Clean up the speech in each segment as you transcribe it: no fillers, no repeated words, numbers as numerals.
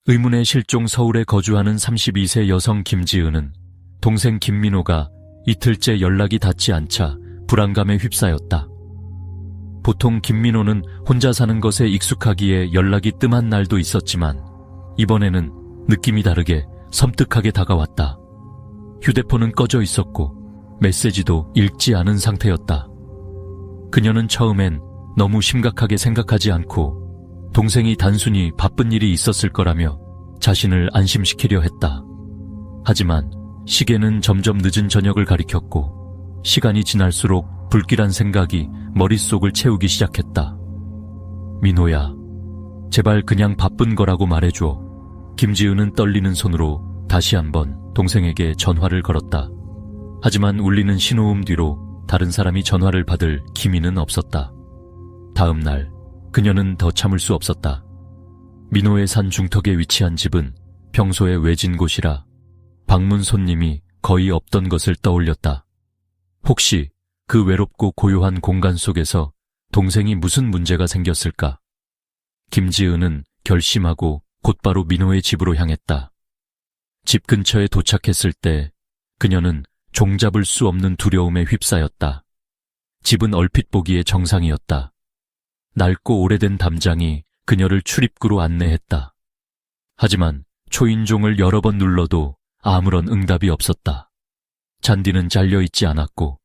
의문의 실종 서울에 거주하는 32세 여성 김지은은 동생 김민호가 이틀째 연락이 닿지 않자 불안감에 휩싸였다. 보통 김민호는 혼자 사는 것에 익숙하기에 연락이 뜸한 날도 있었지만 이번에는 느낌이 다르게 섬뜩하게 다가왔다. 휴대폰은 꺼져 있었고 메시지도 읽지 않은 상태였다. 그녀는 처음엔 너무 심각하게 생각하지 않고 동생이 단순히 바쁜 일이 있었을 거라며 자신을 안심시키려 했다. 하지만 시계는 점점 늦은 저녁을 가리켰고 시간이 지날수록 불길한 생각이 머릿속을 채우기 시작했다. 민호야, 제발 그냥 바쁜 거라고 말해줘. 김지은은 떨리는 손으로 다시 한번 동생에게 전화를 걸었다. 하지만 울리는 신호음 뒤로 다른 사람이 전화를 받을 기미는 없었다. 다음 날 그녀는 더 참을 수 없었다. 민호의 산 중턱에 위치한 집은 평소에 외진 곳이라 방문 손님이 거의 없던 것을 떠올렸다. 혹시 그 외롭고 고요한 공간 속에서 동생이 무슨 문제가 생겼을까? 김지은은 결심하고 곧바로 민호의 집으로 향했다. 집 근처에 도착했을 때 그녀는 종잡을 수 없는 두려움에 휩싸였다. 집은 얼핏 보기에 정상이었다. 낡고 오래된 담장이 그녀를 출입구로 안내했다. 하지만 초인종을 여러 번 눌러도 아무런 응답이 없었다. 잔디는 잘려있지 않았고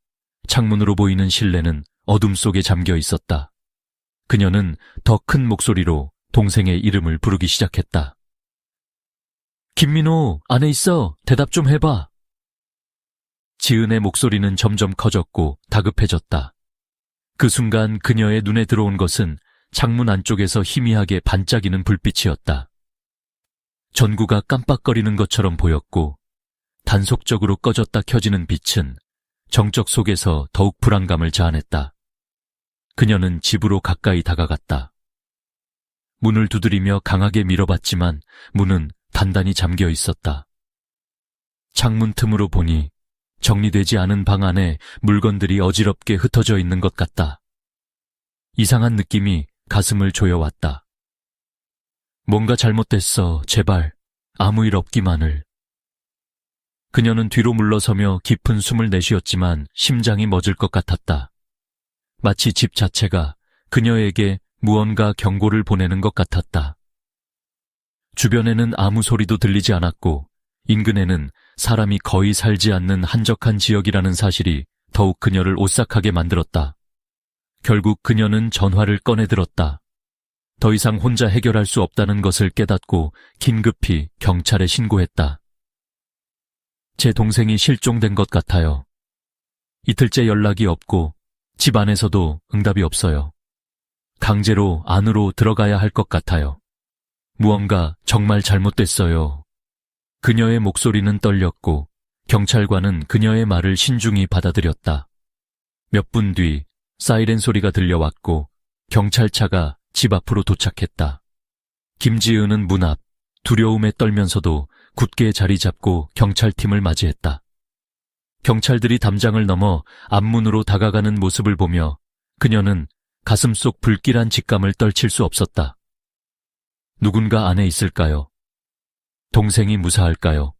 창문으로 보이는 실내는 어둠 속에 잠겨 있었다. 그녀는 더 큰 목소리로 동생의 이름을 부르기 시작했다. 김민호, 안에 있어. 대답 좀 해봐. 지은의 목소리는 점점 커졌고 다급해졌다. 그 순간 그녀의 눈에 들어온 것은 창문 안쪽에서 희미하게 반짝이는 불빛이었다. 전구가 깜빡거리는 것처럼 보였고 단속적으로 꺼졌다 켜지는 빛은 정적 속에서 더욱 불안감을 자아냈다. 그녀는 집으로 가까이 다가갔다. 문을 두드리며 강하게 밀어봤지만 문은 단단히 잠겨 있었다. 창문 틈으로 보니 정리되지 않은 방 안에 물건들이 어지럽게 흩어져 있는 것 같다. 이상한 느낌이 가슴을 조여왔다. 뭔가 잘못됐어, 제발. 아무 일 없기만을. 그녀는 뒤로 물러서며 깊은 숨을 내쉬었지만 심장이 멎을 것 같았다. 마치 집 자체가 그녀에게 무언가 경고를 보내는 것 같았다. 주변에는 아무 소리도 들리지 않았고 인근에는 사람이 거의 살지 않는 한적한 지역이라는 사실이 더욱 그녀를 오싹하게 만들었다. 결국 그녀는 전화를 꺼내들었다. 더 이상 혼자 해결할 수 없다는 것을 깨닫고 긴급히 경찰에 신고했다. 제 동생이 실종된 것 같아요. 이틀째 연락이 없고 집 안에서도 응답이 없어요. 강제로 안으로 들어가야 할 것 같아요. 무언가 정말 잘못됐어요. 그녀의 목소리는 떨렸고 경찰관은 그녀의 말을 신중히 받아들였다. 몇 분 뒤 사이렌 소리가 들려왔고 경찰차가 집 앞으로 도착했다. 김지은은 문 앞 두려움에 떨면서도 굳게 자리 잡고 경찰팀을 맞이했다. 경찰들이 담장을 넘어 앞문으로 다가가는 모습을 보며 그녀는 가슴속 불길한 직감을 떨칠 수 없었다. 누군가 안에 있을까요? 동생이 무사할까요?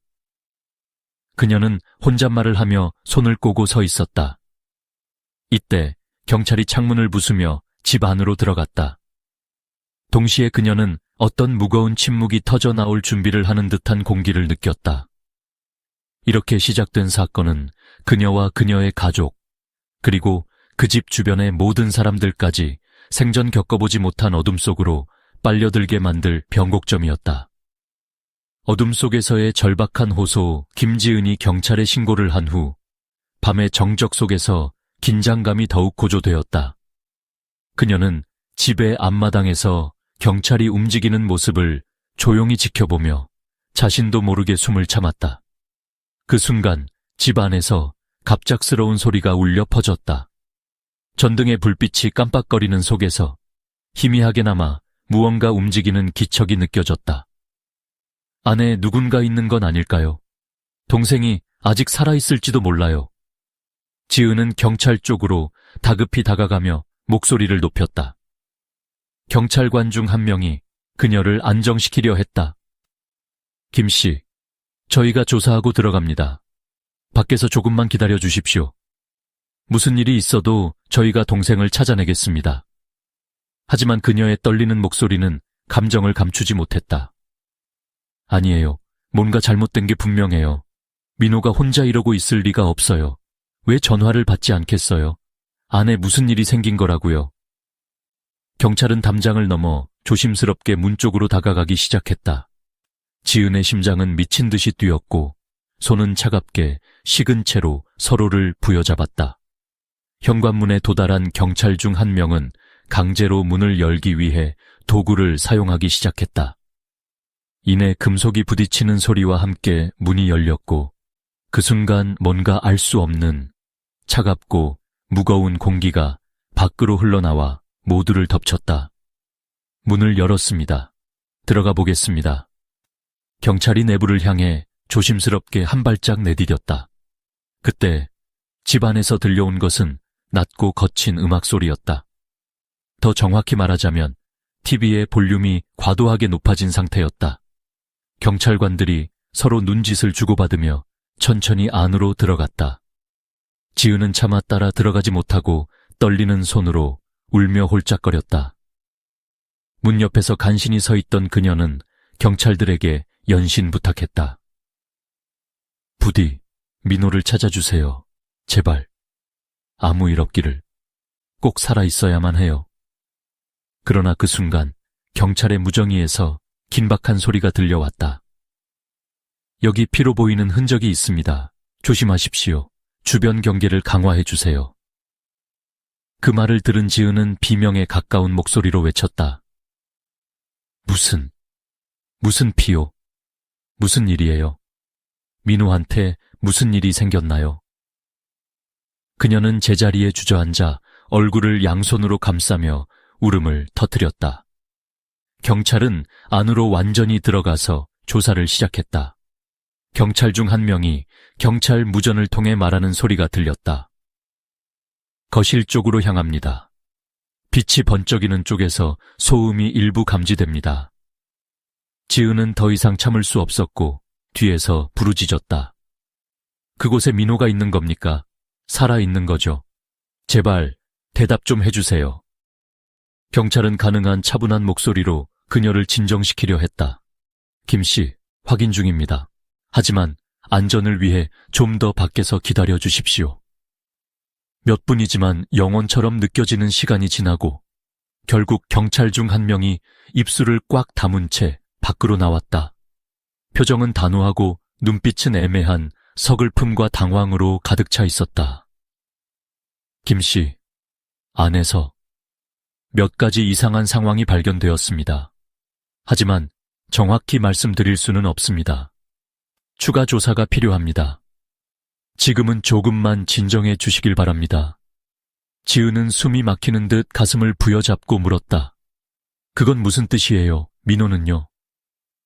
그녀는 혼잣말을 하며 손을 꼬고 서 있었다. 이때 경찰이 창문을 부수며 집 안으로 들어갔다. 동시에 그녀는 어떤 무거운 침묵이 터져나올 준비를 하는 듯한 공기를 느꼈다. 이렇게 시작된 사건은 그녀와 그녀의 가족, 그리고 그 집 주변의 모든 사람들까지 생전 겪어보지 못한 어둠 속으로 빨려들게 만들 변곡점이었다. 어둠 속에서의 절박한 호소 김지은이 경찰에 신고를 한 후 밤의 정적 속에서 긴장감이 더욱 고조되었다. 그녀는 집의 앞마당에서 경찰이 움직이는 모습을 조용히 지켜보며 자신도 모르게 숨을 참았다. 그 순간 집 안에서 갑작스러운 소리가 울려 퍼졌다. 전등의 불빛이 깜빡거리는 속에서 희미하게나마 무언가 움직이는 기척이 느껴졌다. 안에 누군가 있는 건 아닐까요? 동생이 아직 살아있을지도 몰라요. 지은은 경찰 쪽으로 다급히 다가가며 목소리를 높였다. 경찰관 중 한 명이 그녀를 안정시키려 했다. 김 씨, 저희가 조사하고 들어갑니다. 밖에서 조금만 기다려 주십시오. 무슨 일이 있어도 저희가 동생을 찾아내겠습니다. 하지만 그녀의 떨리는 목소리는 감정을 감추지 못했다. 아니에요. 뭔가 잘못된 게 분명해요. 민호가 혼자 이러고 있을 리가 없어요. 왜 전화를 받지 않겠어요? 안에 무슨 일이 생긴 거라고요. 경찰은 담장을 넘어 조심스럽게 문 쪽으로 다가가기 시작했다. 지은의 심장은 미친 듯이 뛰었고 손은 차갑게 식은 채로 서로를 부여잡았다. 현관문에 도달한 경찰 중 한 명은 강제로 문을 열기 위해 도구를 사용하기 시작했다. 이내 금속이 부딪히는 소리와 함께 문이 열렸고 그 순간 뭔가 알 수 없는 차갑고 무거운 공기가 밖으로 흘러나와 모두를 덮쳤다. 문을 열었습니다. 들어가 보겠습니다. 경찰이 내부를 향해 조심스럽게 한 발짝 내디뎠다. 그때 집 안에서 들려온 것은 낮고 거친 음악 소리였다. 더 정확히 말하자면 TV의 볼륨이 과도하게 높아진 상태였다. 경찰관들이 서로 눈짓을 주고받으며 천천히 안으로 들어갔다. 지은은 차마 따라 들어가지 못하고 떨리는 손으로 울며 홀짝거렸다. 문 옆에서 간신히 서 있던 그녀는 경찰들에게 연신 부탁했다. 부디 민호를 찾아주세요. 제발. 아무 일 없기를. 꼭 살아있어야만 해요. 그러나 그 순간 경찰의 무정위에서 긴박한 소리가 들려왔다. 여기 피로 보이는 흔적이 있습니다. 조심하십시오. 주변 경계를 강화해 주세요. 그 말을 들은 지은은 비명에 가까운 목소리로 외쳤다. 무슨 피요? 무슨 일이에요? 민호한테 무슨 일이 생겼나요? 그녀는 제자리에 주저앉아 얼굴을 양손으로 감싸며 울음을 터뜨렸다. 경찰은 안으로 완전히 들어가서 조사를 시작했다. 경찰 중 한 명이 경찰 무전을 통해 말하는 소리가 들렸다. 거실 쪽으로 향합니다. 빛이 번쩍이는 쪽에서 소음이 일부 감지됩니다. 지은은 더 이상 참을 수 없었고 뒤에서 부르짖었다. 그곳에 민호가 있는 겁니까? 살아있는 거죠. 제발 대답 좀 해주세요. 경찰은 가능한 차분한 목소리로 그녀를 진정시키려 했다. 김 씨, 확인 중입니다. 하지만 안전을 위해 좀 더 밖에서 기다려 주십시오. 몇 분이지만 영원처럼 느껴지는 시간이 지나고 결국 경찰 중 한 명이 입술을 꽉 다문 채 밖으로 나왔다. 표정은 단호하고 눈빛은 애매한 서글픔과 당황으로 가득 차 있었다. 김 씨, 안에서 몇 가지 이상한 상황이 발견되었습니다. 하지만 정확히 말씀드릴 수는 없습니다. 추가 조사가 필요합니다. 지금은 조금만 진정해 주시길 바랍니다. 지은은 숨이 막히는 듯 가슴을 부여잡고 물었다. 그건 무슨 뜻이에요? 민호는요?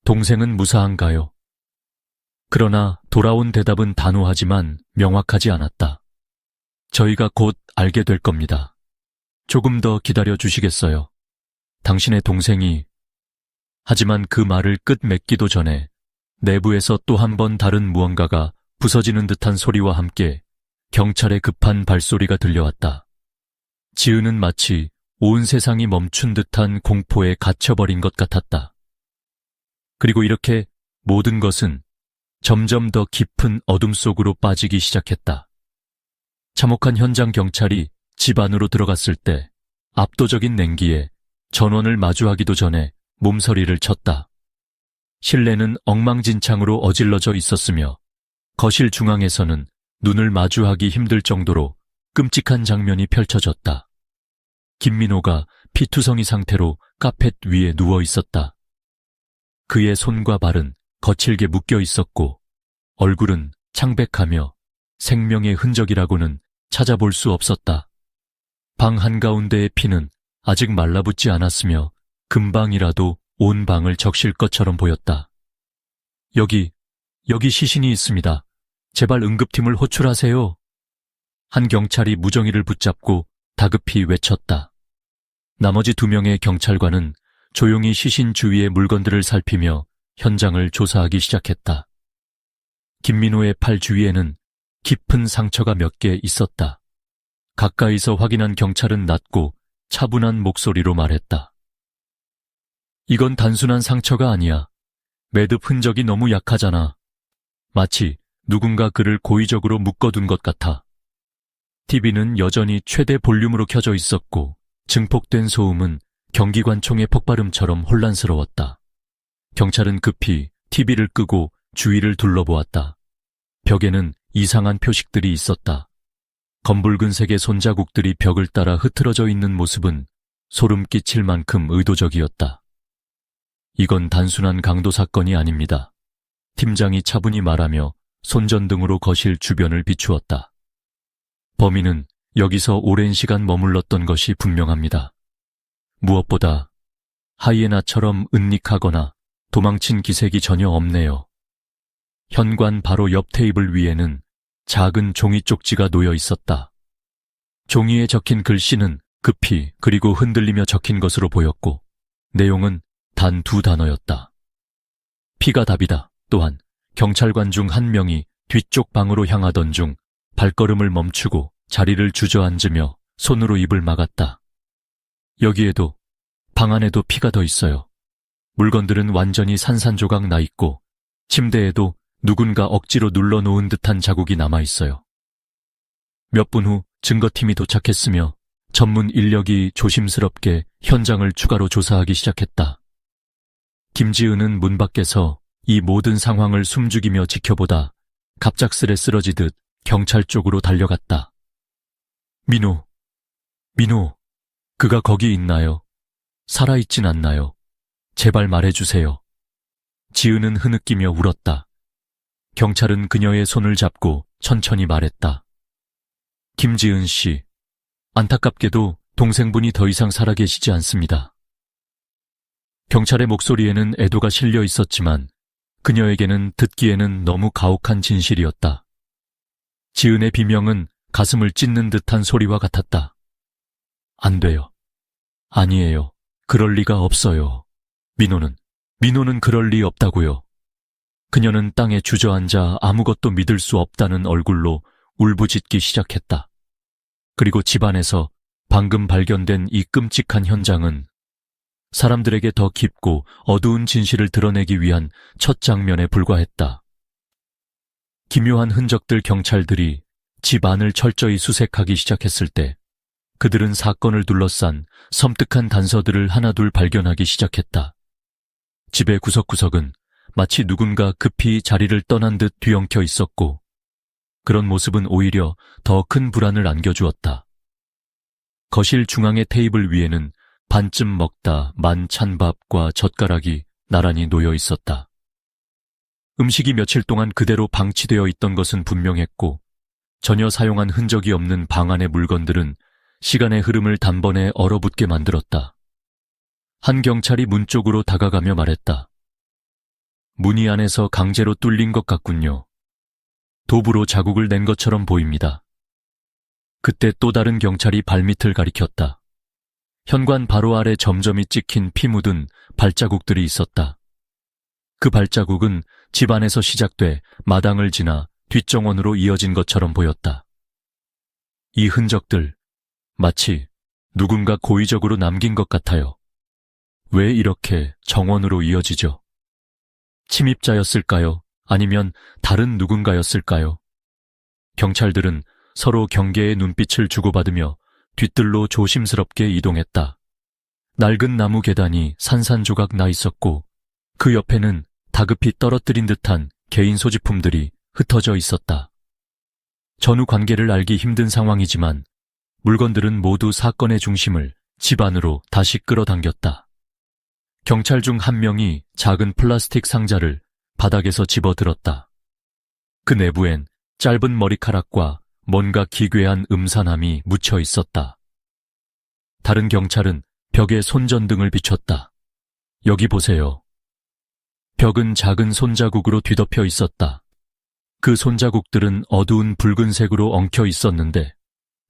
동생은 무사한가요? 그러나 돌아온 대답은 단호하지만 명확하지 않았다. 저희가 곧 알게 될 겁니다. 조금 더 기다려 주시겠어요? 당신의 동생이... 하지만 그 말을 끝 맺기도 전에 내부에서 또 한 번 다른 무언가가 부서지는 듯한 소리와 함께 경찰의 급한 발소리가 들려왔다. 지은은 마치 온 세상이 멈춘 듯한 공포에 갇혀버린 것 같았다. 그리고 이렇게 모든 것은 점점 더 깊은 어둠 속으로 빠지기 시작했다. 참혹한 현장 경찰이 집 안으로 들어갔을 때 압도적인 냉기에 전원을 마주하기도 전에 몸서리를 쳤다. 실내는 엉망진창으로 어질러져 있었으며 거실 중앙에서는 눈을 마주하기 힘들 정도로 끔찍한 장면이 펼쳐졌다. 김민호가 피투성이 상태로 카펫 위에 누워 있었다. 그의 손과 발은 거칠게 묶여 있었고 얼굴은 창백하며 생명의 흔적이라고는 찾아볼 수 없었다. 방 한가운데의 피는 아직 말라붙지 않았으며 금방이라도 온 방을 적실 것처럼 보였다. 여기 시신이 있습니다. 제발 응급팀을 호출하세요. 한 경찰이 무정이를 붙잡고 다급히 외쳤다. 나머지 2명의 경찰관은 조용히 시신 주위의 물건들을 살피며 현장을 조사하기 시작했다. 김민호의 팔 주위에는 깊은 상처가 몇 개 있었다. 가까이서 확인한 경찰은 낮고 차분한 목소리로 말했다. 이건 단순한 상처가 아니야. 매듭 흔적이 너무 약하잖아. 마치 누군가 그를 고의적으로 묶어둔 것 같아. TV는 여전히 최대 볼륨으로 켜져 있었고 증폭된 소음은 경기관총의 폭발음처럼 혼란스러웠다. 경찰은 급히 TV를 끄고 주위를 둘러보았다. 벽에는 이상한 표식들이 있었다. 검붉은색의 손자국들이 벽을 따라 흐트러져 있는 모습은 소름 끼칠 만큼 의도적이었다. 이건 단순한 강도 사건이 아닙니다. 팀장이 차분히 말하며 손전등으로 거실 주변을 비추었다. 범인은 여기서 오랜 시간 머물렀던 것이 분명합니다. 무엇보다 하이에나처럼 은닉하거나 도망친 기색이 전혀 없네요. 현관 바로 옆 테이블 위에는 작은 종이 쪽지가 놓여 있었다. 종이에 적힌 글씨는 급히 그리고 흔들리며 적힌 것으로 보였고 내용은 단 2단어였다. 피가 답이다. 또한 경찰관 중 한 명이 뒤쪽 방으로 향하던 중 발걸음을 멈추고 자리를 주저앉으며 손으로 입을 막았다. 여기에도 방 안에도 피가 더 있어요. 물건들은 완전히 산산조각 나 있고 침대에도 누군가 억지로 눌러놓은 듯한 자국이 남아있어요. 몇 분 후 증거팀이 도착했으며 전문 인력이 조심스럽게 현장을 추가로 조사하기 시작했다. 김지은은 문 밖에서 이 모든 상황을 숨죽이며 지켜보다 갑작스레 쓰러지듯 경찰 쪽으로 달려갔다. 민호, 그가 거기 있나요? 살아있진 않나요? 제발 말해주세요. 지은은 흐느끼며 울었다. 경찰은 그녀의 손을 잡고 천천히 말했다. 김지은 씨, 안타깝게도 동생분이 더 이상 살아계시지 않습니다. 경찰의 목소리에는 애도가 실려 있었지만 그녀에게는 듣기에는 너무 가혹한 진실이었다. 지은의 비명은 가슴을 찢는 듯한 소리와 같았다. 안 돼요. 아니에요. 그럴 리가 없어요. 민호는 그럴 리 없다고요. 그녀는 땅에 주저앉아 아무것도 믿을 수 없다는 얼굴로 울부짖기 시작했다. 그리고 집안에서 방금 발견된 이 끔찍한 현장은 사람들에게 더 깊고 어두운 진실을 드러내기 위한 첫 장면에 불과했다. 기묘한 흔적들 경찰들이 집 안을 철저히 수색하기 시작했을 때 그들은 사건을 둘러싼 섬뜩한 단서들을 하나둘 발견하기 시작했다. 집의 구석구석은 마치 누군가 급히 자리를 떠난 듯 뒤엉켜 있었고 그런 모습은 오히려 더 큰 불안을 안겨주었다. 거실 중앙의 테이블 위에는 반쯤 먹다 만 찬밥과 젓가락이 나란히 놓여 있었다. 음식이 며칠 동안 그대로 방치되어 있던 것은 분명했고 전혀 사용한 흔적이 없는 방 안의 물건들은 시간의 흐름을 단번에 얼어붙게 만들었다. 한 경찰이 문 쪽으로 다가가며 말했다. 문이 안에서 강제로 뚫린 것 같군요. 도구로 자국을 낸 것처럼 보입니다. 그때 또 다른 경찰이 발밑을 가리켰다. 현관 바로 아래 점점이 찍힌 피 묻은 발자국들이 있었다. 그 발자국은 집 안에서 시작돼 마당을 지나 뒷정원으로 이어진 것처럼 보였다. 이 흔적들, 마치 누군가 고의적으로 남긴 것 같아요. 왜 이렇게 정원으로 이어지죠? 침입자였을까요? 아니면 다른 누군가였을까요? 경찰들은 서로 경계의 눈빛을 주고받으며 뒤뜰로 조심스럽게 이동했다. 낡은 나무 계단이 산산조각 나 있었고 그 옆에는 다급히 떨어뜨린 듯한 개인 소지품들이 흩어져 있었다. 전후 관계를 알기 힘든 상황이지만 물건들은 모두 사건의 중심을 집 안으로 다시 끌어당겼다. 경찰 중 한 명이 작은 플라스틱 상자를 바닥에서 집어들었다. 그 내부엔 짧은 머리카락과 뭔가 기괴한 음산함이 묻혀 있었다. 다른 경찰은 벽에 손전등을 비췄다. 여기 보세요. 벽은 작은 손자국으로 뒤덮여 있었다. 그 손자국들은 어두운 붉은색으로 엉켜 있었는데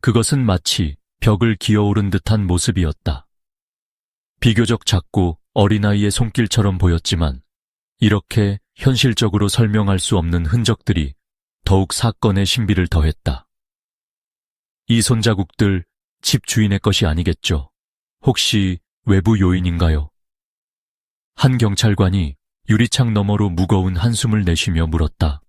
그것은 마치 벽을 기어오른 듯한 모습이었다. 비교적 작고 어린아이의 손길처럼 보였지만 이렇게 현실적으로 설명할 수 없는 흔적들이 더욱 사건의 신비를 더했다. 이 손자국들 집 주인의 것이 아니겠죠? 혹시 외부 요인인가요? 한 경찰관이 유리창 너머로 무거운 한숨을 내쉬며 물었다.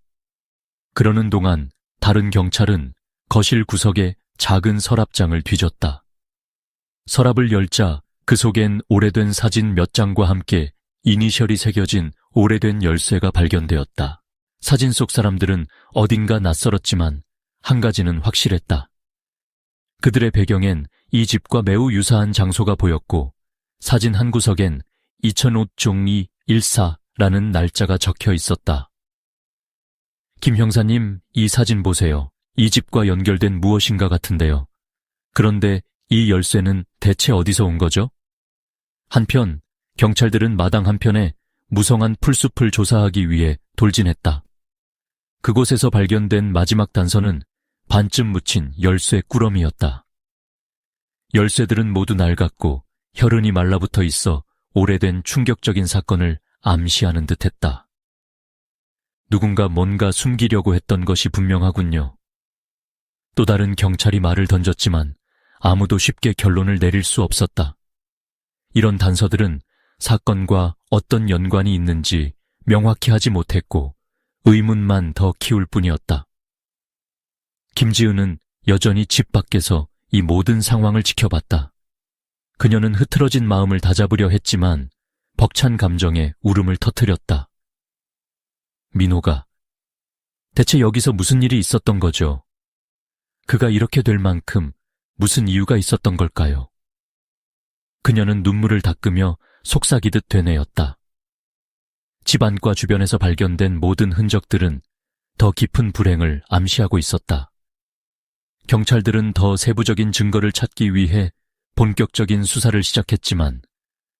그러는 동안 다른 경찰은 거실 구석에 작은 서랍장을 뒤졌다. 서랍을 열자 그 속엔 오래된 사진 몇 장과 함께 이니셜이 새겨진 오래된 열쇠가 발견되었다. 사진 속 사람들은 어딘가 낯설었지만 한 가지는 확실했다. 그들의 배경엔 이 집과 매우 유사한 장소가 보였고 사진 한 구석엔 2005-2 14라는 날짜가 적혀 있었다. 김 형사님, 이 사진 보세요. 이 집과 연결된 무엇인가 같은데요. 그런데 이 열쇠는 대체 어디서 온 거죠? 한편 경찰들은 마당 한편에 무성한 풀숲을 조사하기 위해 돌진했다. 그곳에서 발견된 마지막 단서는 반쯤 묻힌 열쇠 꾸러미였다. 열쇠들은 모두 낡았고 혈흔이 말라붙어 있어 오래된 충격적인 사건을 암시하는 듯했다. 누군가 뭔가 숨기려고 했던 것이 분명하군요. 또 다른 경찰이 말을 던졌지만 아무도 쉽게 결론을 내릴 수 없었다. 이런 단서들은 사건과 어떤 연관이 있는지 명확히 하지 못했고 의문만 더 키울 뿐이었다. 김지은은 여전히 집 밖에서 이 모든 상황을 지켜봤다. 그녀는 흐트러진 마음을 다잡으려 했지만 벅찬 감정에 울음을 터뜨렸다. 민호가 대체 여기서 무슨 일이 있었던 거죠? 그가 이렇게 될 만큼 무슨 이유가 있었던 걸까요? 그녀는 눈물을 닦으며 속삭이듯 되뇌었다. 집안과 주변에서 발견된 모든 흔적들은 더 깊은 불행을 암시하고 있었다. 경찰들은 더 세부적인 증거를 찾기 위해 본격적인 수사를 시작했지만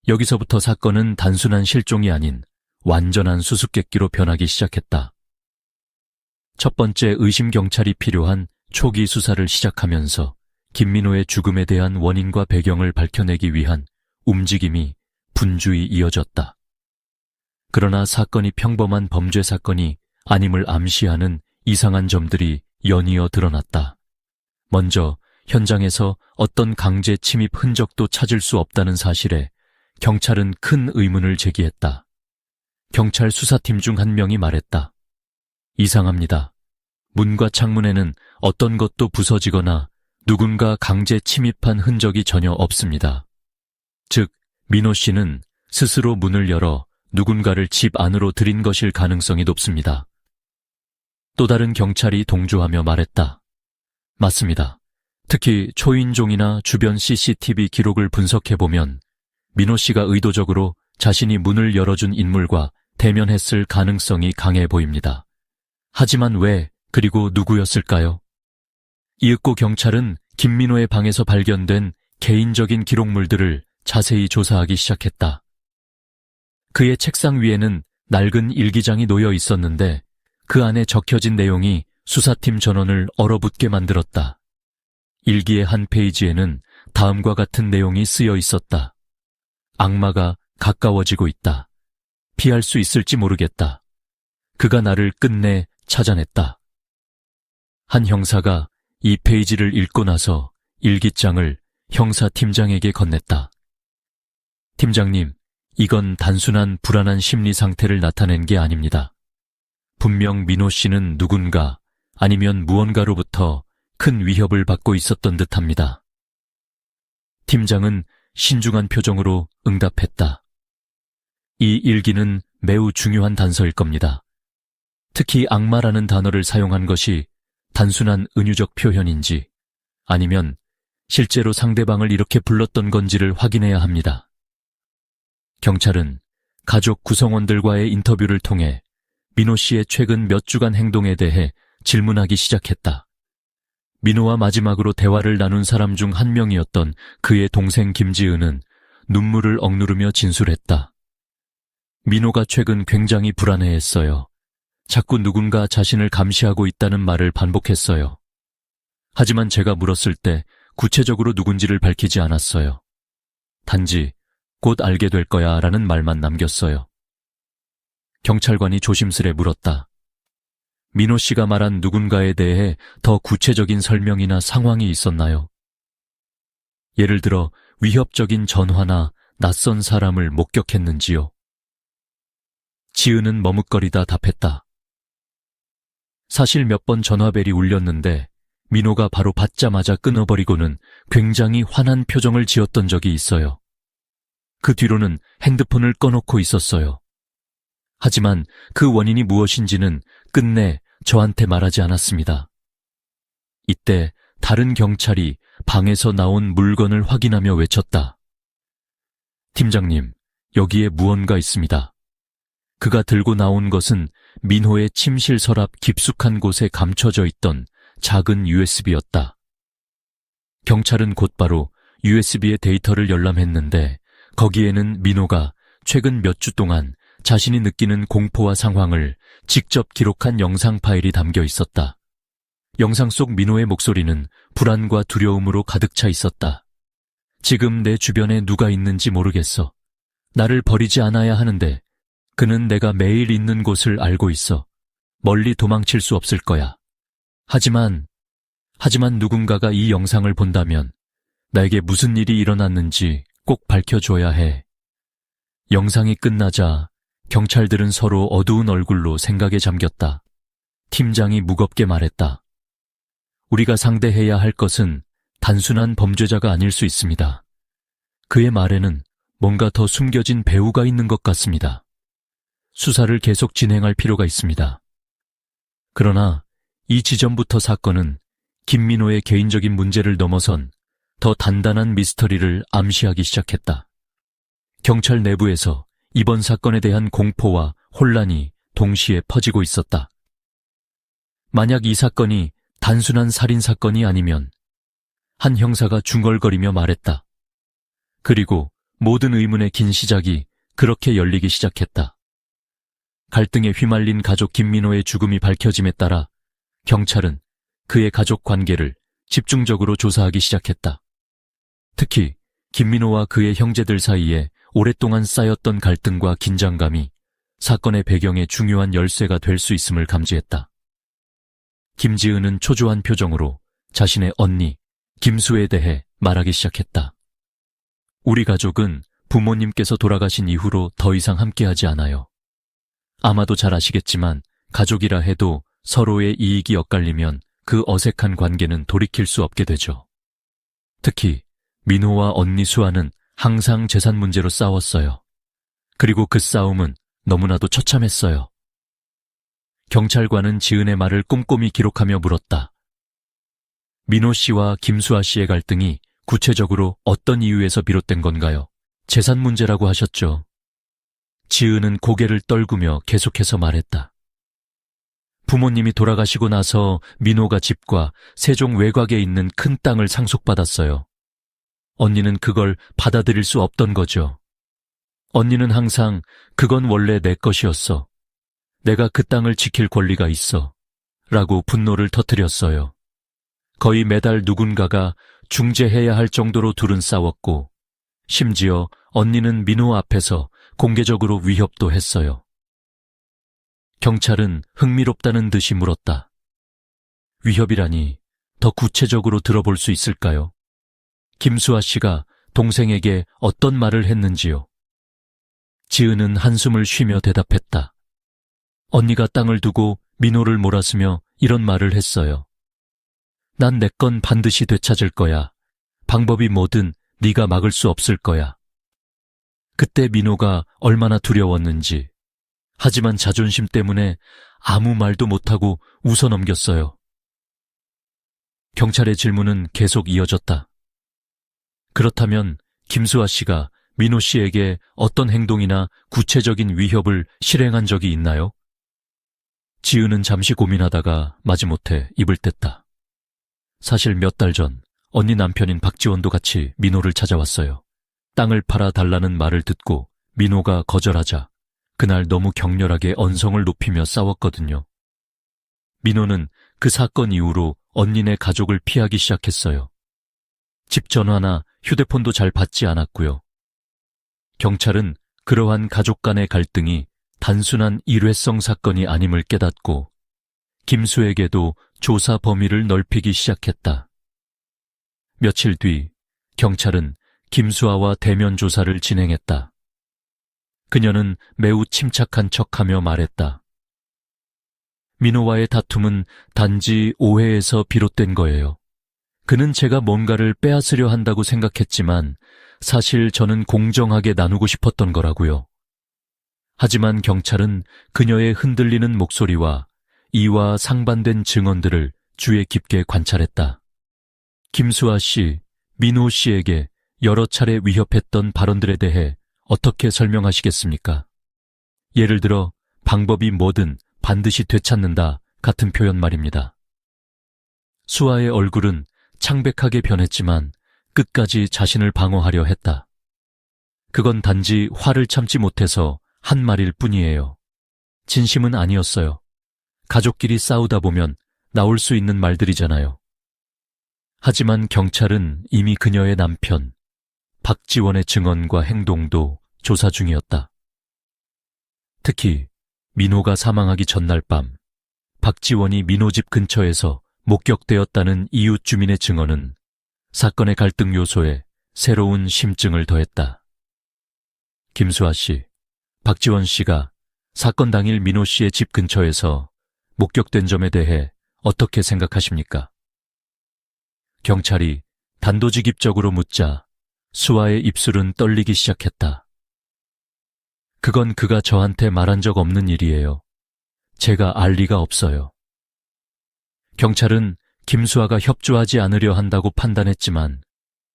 여기서부터 사건은 단순한 실종이 아닌 완전한 수수께끼로 변하기 시작했다. 첫 번째 의심 경찰이 필요한 초기 수사를 시작하면서 김민호의 죽음에 대한 원인과 배경을 밝혀내기 위한 움직임이 분주히 이어졌다. 그러나 사건이 평범한 범죄 사건이 아님을 암시하는 이상한 점들이 연이어 드러났다. 먼저 현장에서 어떤 강제 침입 흔적도 찾을 수 없다는 사실에 경찰은 큰 의문을 제기했다. 경찰 수사팀 중 한 명이 말했다. 이상합니다. 문과 창문에는 어떤 것도 부서지거나 누군가 강제 침입한 흔적이 전혀 없습니다. 즉, 민호 씨는 스스로 문을 열어 누군가를 집 안으로 들인 것일 가능성이 높습니다. 또 다른 경찰이 동조하며 말했다. 맞습니다. 특히 초인종이나 주변 CCTV 기록을 분석해보면 민호 씨가 의도적으로 자신이 문을 열어준 인물과 대면했을 가능성이 강해 보입니다. 하지만 왜, 그리고 누구였을까요? 이윽고 경찰은 김민호의 방에서 발견된 개인적인 기록물들을 자세히 조사하기 시작했다. 그의 책상 위에는 낡은 일기장이 놓여 있었는데 그 안에 적혀진 내용이 수사팀 전원을 얼어붙게 만들었다. 일기의 한 페이지에는 다음과 같은 내용이 쓰여 있었다. 악마가 가까워지고 있다. 피할 수 있을지 모르겠다. 그가 나를 끝내 찾아냈다. 한 형사가 이 페이지를 읽고 나서 일기장을 형사팀장에게 건넸다. 팀장님, 이건 단순한 불안한 심리 상태를 나타낸 게 아닙니다. 분명 민호 씨는 누군가 아니면 무언가로부터 큰 위협을 받고 있었던 듯합니다. 팀장은 신중한 표정으로 응답했다. 이 일기는 매우 중요한 단서일 겁니다. 특히 악마라는 단어를 사용한 것이 단순한 은유적 표현인지 아니면 실제로 상대방을 이렇게 불렀던 건지를 확인해야 합니다. 경찰은 가족 구성원들과의 인터뷰를 통해 민호 씨의 최근 몇 주간 행동에 대해 질문하기 시작했다. 민호와 마지막으로 대화를 나눈 사람 중 한 명이었던 그의 동생 김지은은 눈물을 억누르며 진술했다. 민호가 최근 굉장히 불안해했어요. 자꾸 누군가 자신을 감시하고 있다는 말을 반복했어요. 하지만 제가 물었을 때 구체적으로 누군지를 밝히지 않았어요. 단지 곧 알게 될 거야 라는 말만 남겼어요. 경찰관이 조심스레 물었다. 민호 씨가 말한 누군가에 대해 더 구체적인 설명이나 상황이 있었나요? 예를 들어 위협적인 전화나 낯선 사람을 목격했는지요? 지은은 머뭇거리다 답했다. 사실 몇 번 전화벨이 울렸는데 민호가 바로 받자마자 끊어버리고는 굉장히 화난 표정을 지었던 적이 있어요. 그 뒤로는 핸드폰을 꺼놓고 있었어요. 하지만 그 원인이 무엇인지는 끝내 저한테 말하지 않았습니다. 이때 다른 경찰이 방에서 나온 물건을 확인하며 외쳤다. 팀장님, 여기에 무언가 있습니다. 그가 들고 나온 것은 민호의 침실 서랍 깊숙한 곳에 감춰져 있던 작은 USB였다. 경찰은 곧바로 USB의 데이터를 열람했는데 거기에는 민호가 최근 몇 주 동안 자신이 느끼는 공포와 상황을 직접 기록한 영상 파일이 담겨 있었다. 영상 속 민호의 목소리는 불안과 두려움으로 가득 차 있었다. 지금 내 주변에 누가 있는지 모르겠어. 나를 버리지 않아야 하는데 그는 내가 매일 있는 곳을 알고 있어. 멀리 도망칠 수 없을 거야. 하지만 누군가가 이 영상을 본다면 나에게 무슨 일이 일어났는지 꼭 밝혀줘야 해. 영상이 끝나자 경찰들은 서로 어두운 얼굴로 생각에 잠겼다. 팀장이 무겁게 말했다. 우리가 상대해야 할 것은 단순한 범죄자가 아닐 수 있습니다. 그의 말에는 뭔가 더 숨겨진 배후가 있는 것 같습니다. 수사를 계속 진행할 필요가 있습니다. 그러나 이 지점부터 사건은 김민호의 개인적인 문제를 넘어선 더 단단한 미스터리를 암시하기 시작했다. 경찰 내부에서 이번 사건에 대한 공포와 혼란이 동시에 퍼지고 있었다. 만약 이 사건이 단순한 살인사건이 아니면 한 형사가 중얼거리며 말했다. 그리고 모든 의문의 긴 시작이 그렇게 열리기 시작했다. 갈등에 휘말린 가족 김민호의 죽음이 밝혀짐에 따라 경찰은 그의 가족 관계를 집중적으로 조사하기 시작했다. 특히 김민호와 그의 형제들 사이에 오랫동안 쌓였던 갈등과 긴장감이 사건의 배경에 중요한 열쇠가 될 수 있음을 감지했다. 김지은은 초조한 표정으로 자신의 언니 김수에 대해 말하기 시작했다. 우리 가족은 부모님께서 돌아가신 이후로 더 이상 함께하지 않아요. 아마도 잘 아시겠지만 가족이라 해도 서로의 이익이 엇갈리면 그 어색한 관계는 돌이킬 수 없게 되죠. 특히 민호와 언니 수아는 항상 재산 문제로 싸웠어요. 그리고 그 싸움은 너무나도 처참했어요. 경찰관은 지은의 말을 꼼꼼히 기록하며 물었다. 민호 씨와 김수아 씨의 갈등이 구체적으로 어떤 이유에서 비롯된 건가요? 재산 문제라고 하셨죠. 지은은 고개를 떨구며 계속해서 말했다. 부모님이 돌아가시고 나서 민호가 집과 세종 외곽에 있는 큰 땅을 상속받았어요. 언니는 그걸 받아들일 수 없던 거죠. 언니는 항상 그건 원래 내 것이었어. 내가 그 땅을 지킬 권리가 있어. 라고 분노를 터뜨렸어요. 거의 매달 누군가가 중재해야 할 정도로 둘은 싸웠고 심지어 언니는 민호 앞에서 공개적으로 위협도 했어요. 경찰은 흥미롭다는 듯이 물었다. 위협이라니 더 구체적으로 들어볼 수 있을까요? 김수아 씨가 동생에게 어떤 말을 했는지요? 지은은 한숨을 쉬며 대답했다. 언니가 땅을 두고 민호를 몰았으며 이런 말을 했어요. 난 내 건 반드시 되찾을 거야. 방법이 뭐든 네가 막을 수 없을 거야. 그때 민호가 얼마나 두려웠는지. 하지만 자존심 때문에 아무 말도 못하고 웃어넘겼어요. 경찰의 질문은 계속 이어졌다. 그렇다면 김수아 씨가 민호 씨에게 어떤 행동이나 구체적인 위협을 실행한 적이 있나요? 지은은 잠시 고민하다가 마지못해 입을 뗐다. 사실 몇 달 전 언니 남편인 박지원도 같이 민호를 찾아왔어요. 땅을 팔아 달라는 말을 듣고 민호가 거절하자 그날 너무 격렬하게 언성을 높이며 싸웠거든요. 민호는 그 사건 이후로 언니네 가족을 피하기 시작했어요. 집 전화나 휴대폰도 잘 받지 않았고요. 경찰은 그러한 가족 간의 갈등이 단순한 일회성 사건이 아님을 깨닫고 김수에게도 조사 범위를 넓히기 시작했다. 며칠 뒤 경찰은 김수아와 대면 조사를 진행했다. 그녀는 매우 침착한 척하며 말했다. 민호와의 다툼은 단지 오해에서 비롯된 거예요. 그는 제가 뭔가를 빼앗으려 한다고 생각했지만 사실 저는 공정하게 나누고 싶었던 거라고요. 하지만 경찰은 그녀의 흔들리는 목소리와 이와 상반된 증언들을 주의 깊게 관찰했다. 김수아 씨, 민호 씨에게 여러 차례 위협했던 발언들에 대해 어떻게 설명하시겠습니까? 예를 들어 방법이 뭐든 반드시 되찾는다 같은 표현 말입니다. 수아의 얼굴은 창백하게 변했지만 끝까지 자신을 방어하려 했다. 그건 단지 화를 참지 못해서 한 말일 뿐이에요. 진심은 아니었어요. 가족끼리 싸우다 보면 나올 수 있는 말들이잖아요. 하지만 경찰은 이미 그녀의 남편, 박지원의 증언과 행동도 조사 중이었다. 특히 민호가 사망하기 전날 밤 박지원이 민호 집 근처에서 목격되었다는 이웃 주민의 증언은 사건의 갈등 요소에 새로운 심증을 더했다. 김수아 씨, 박지원 씨가 사건 당일 민호 씨의 집 근처에서 목격된 점에 대해 어떻게 생각하십니까? 경찰이 단도직입적으로 묻자 수아의 입술은 떨리기 시작했다. 그건 그가 저한테 말한 적 없는 일이에요. 제가 알 리가 없어요. 경찰은 김수아가 협조하지 않으려 한다고 판단했지만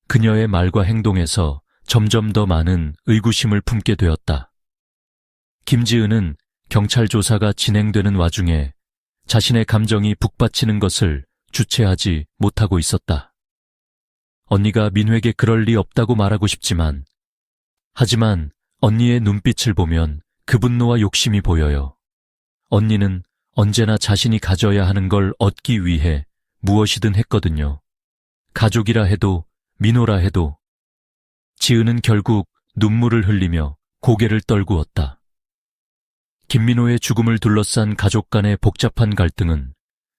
그녀의 말과 행동에서 점점 더 많은 의구심을 품게 되었다. 김지은은 경찰 조사가 진행되는 와중에 자신의 감정이 북받치는 것을 주체하지 못하고 있었다. 언니가 민호에게 그럴 리 없다고 말하고 싶지만 하지만 언니의 눈빛을 보면 그 분노와 욕심이 보여요. 언니는 언제나 자신이 가져야 하는 걸 얻기 위해 무엇이든 했거든요. 가족이라 해도 민호라 해도. 지은은 결국 눈물을 흘리며 고개를 떨구었다. 김민호의 죽음을 둘러싼 가족 간의 복잡한 갈등은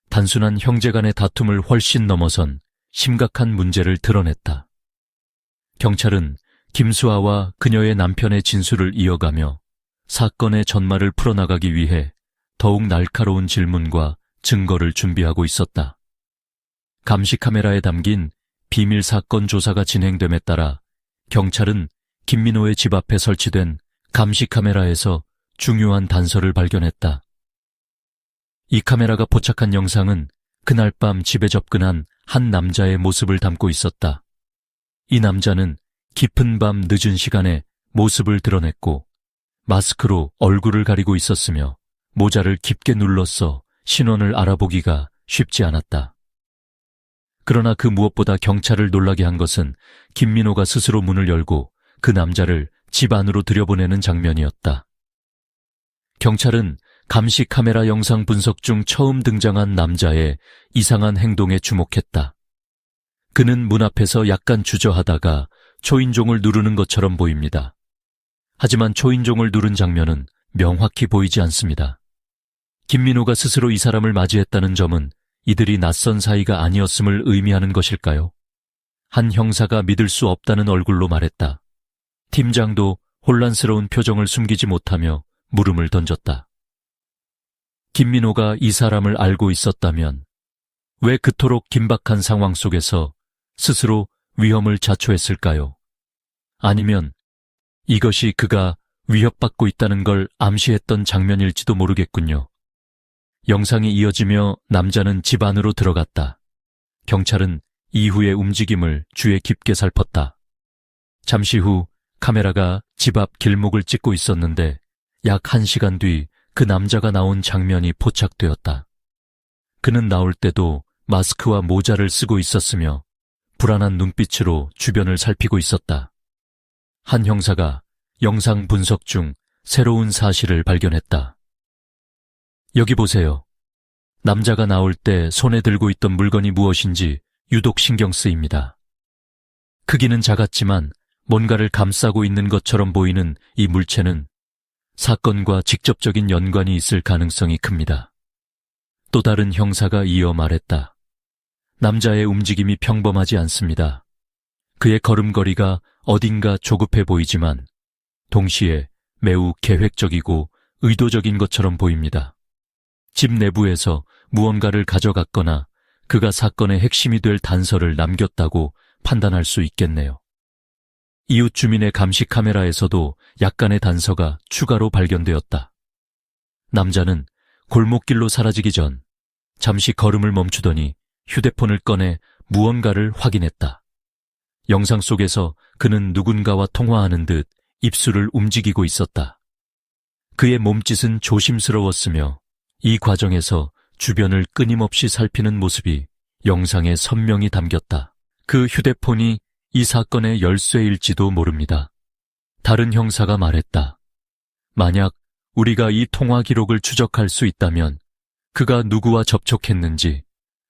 단순한 형제 간의 다툼을 훨씬 넘어선 심각한 문제를 드러냈다. 경찰은 김수아와 그녀의 남편의 진술을 이어가며 사건의 전말을 풀어나가기 위해 더욱 날카로운 질문과 증거를 준비하고 있었다. 감시 카메라에 담긴 비밀 사건 조사가 진행됨에 따라 경찰은 김민호의 집 앞에 설치된 감시 카메라에서 중요한 단서를 발견했다. 이 카메라가 포착한 영상은 그날 밤 집에 접근한 한 남자의 모습을 담고 있었다. 이 남자는 깊은 밤 늦은 시간에 모습을 드러냈고 마스크로 얼굴을 가리고 있었으며 모자를 깊게 눌러써 신원을 알아보기가 쉽지 않았다. 그러나 그 무엇보다 경찰을 놀라게 한 것은 김민호가 스스로 문을 열고 그 남자를 집 안으로 들여보내는 장면이었다. 경찰은 감시 카메라 영상 분석 중 처음 등장한 남자의 이상한 행동에 주목했다. 그는 문 앞에서 약간 주저하다가 초인종을 누르는 것처럼 보입니다. 하지만 초인종을 누른 장면은 명확히 보이지 않습니다. 김민호가 스스로 이 사람을 맞이했다는 점은 이들이 낯선 사이가 아니었음을 의미하는 것일까요? 한 형사가 믿을 수 없다는 얼굴로 말했다. 팀장도 혼란스러운 표정을 숨기지 못하며 물음을 던졌다. 김민호가 이 사람을 알고 있었다면 왜 그토록 긴박한 상황 속에서 스스로 위험을 자초했을까요? 아니면 이것이 그가 위협받고 있다는 걸 암시했던 장면일지도 모르겠군요. 영상이 이어지며 남자는 집 안으로 들어갔다. 경찰은 이후의 움직임을 주의 깊게 살폈다. 잠시 후 카메라가 집 앞 길목을 찍고 있었는데 약 1시간 뒤 그 남자가 나온 장면이 포착되었다. 그는 나올 때도 마스크와 모자를 쓰고 있었으며 불안한 눈빛으로 주변을 살피고 있었다. 한 형사가 영상 분석 중 새로운 사실을 발견했다. 여기 보세요. 남자가 나올 때 손에 들고 있던 물건이 무엇인지 유독 신경 쓰입니다. 크기는 작았지만 뭔가를 감싸고 있는 것처럼 보이는 이 물체는 사건과 직접적인 연관이 있을 가능성이 큽니다. 또 다른 형사가 이어 말했다. 남자의 움직임이 평범하지 않습니다. 그의 걸음걸이가 어딘가 조급해 보이지만 동시에 매우 계획적이고 의도적인 것처럼 보입니다. 집 내부에서 무언가를 가져갔거나 그가 사건의 핵심이 될 단서를 남겼다고 판단할 수 있겠네요. 이웃 주민의 감시 카메라에서도 약간의 단서가 추가로 발견되었다. 남자는 골목길로 사라지기 전 잠시 걸음을 멈추더니 휴대폰을 꺼내 무언가를 확인했다. 영상 속에서 그는 누군가와 통화하는 듯 입술을 움직이고 있었다. 그의 몸짓은 조심스러웠으며 이 과정에서 주변을 끊임없이 살피는 모습이 영상에 선명히 담겼다. 그 휴대폰이 이 사건의 열쇠일지도 모릅니다. 다른 형사가 말했다. 만약 우리가 이 통화 기록을 추적할 수 있다면 그가 누구와 접촉했는지,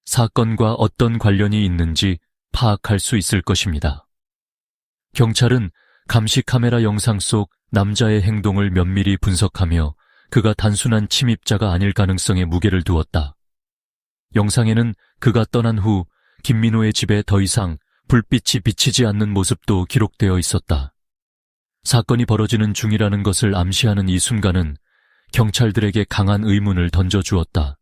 사건과 어떤 관련이 있는지 파악할 수 있을 것입니다. 경찰은 감시 카메라 영상 속 남자의 행동을 면밀히 분석하며 그가 단순한 침입자가 아닐 가능성에 무게를 두었다. 영상에는 그가 떠난 후 김민호의 집에 더 이상 불빛이 비치지 않는 모습도 기록되어 있었다. 사건이 벌어지는 중이라는 것을 암시하는 이 순간은 경찰들에게 강한 의문을 던져주었다.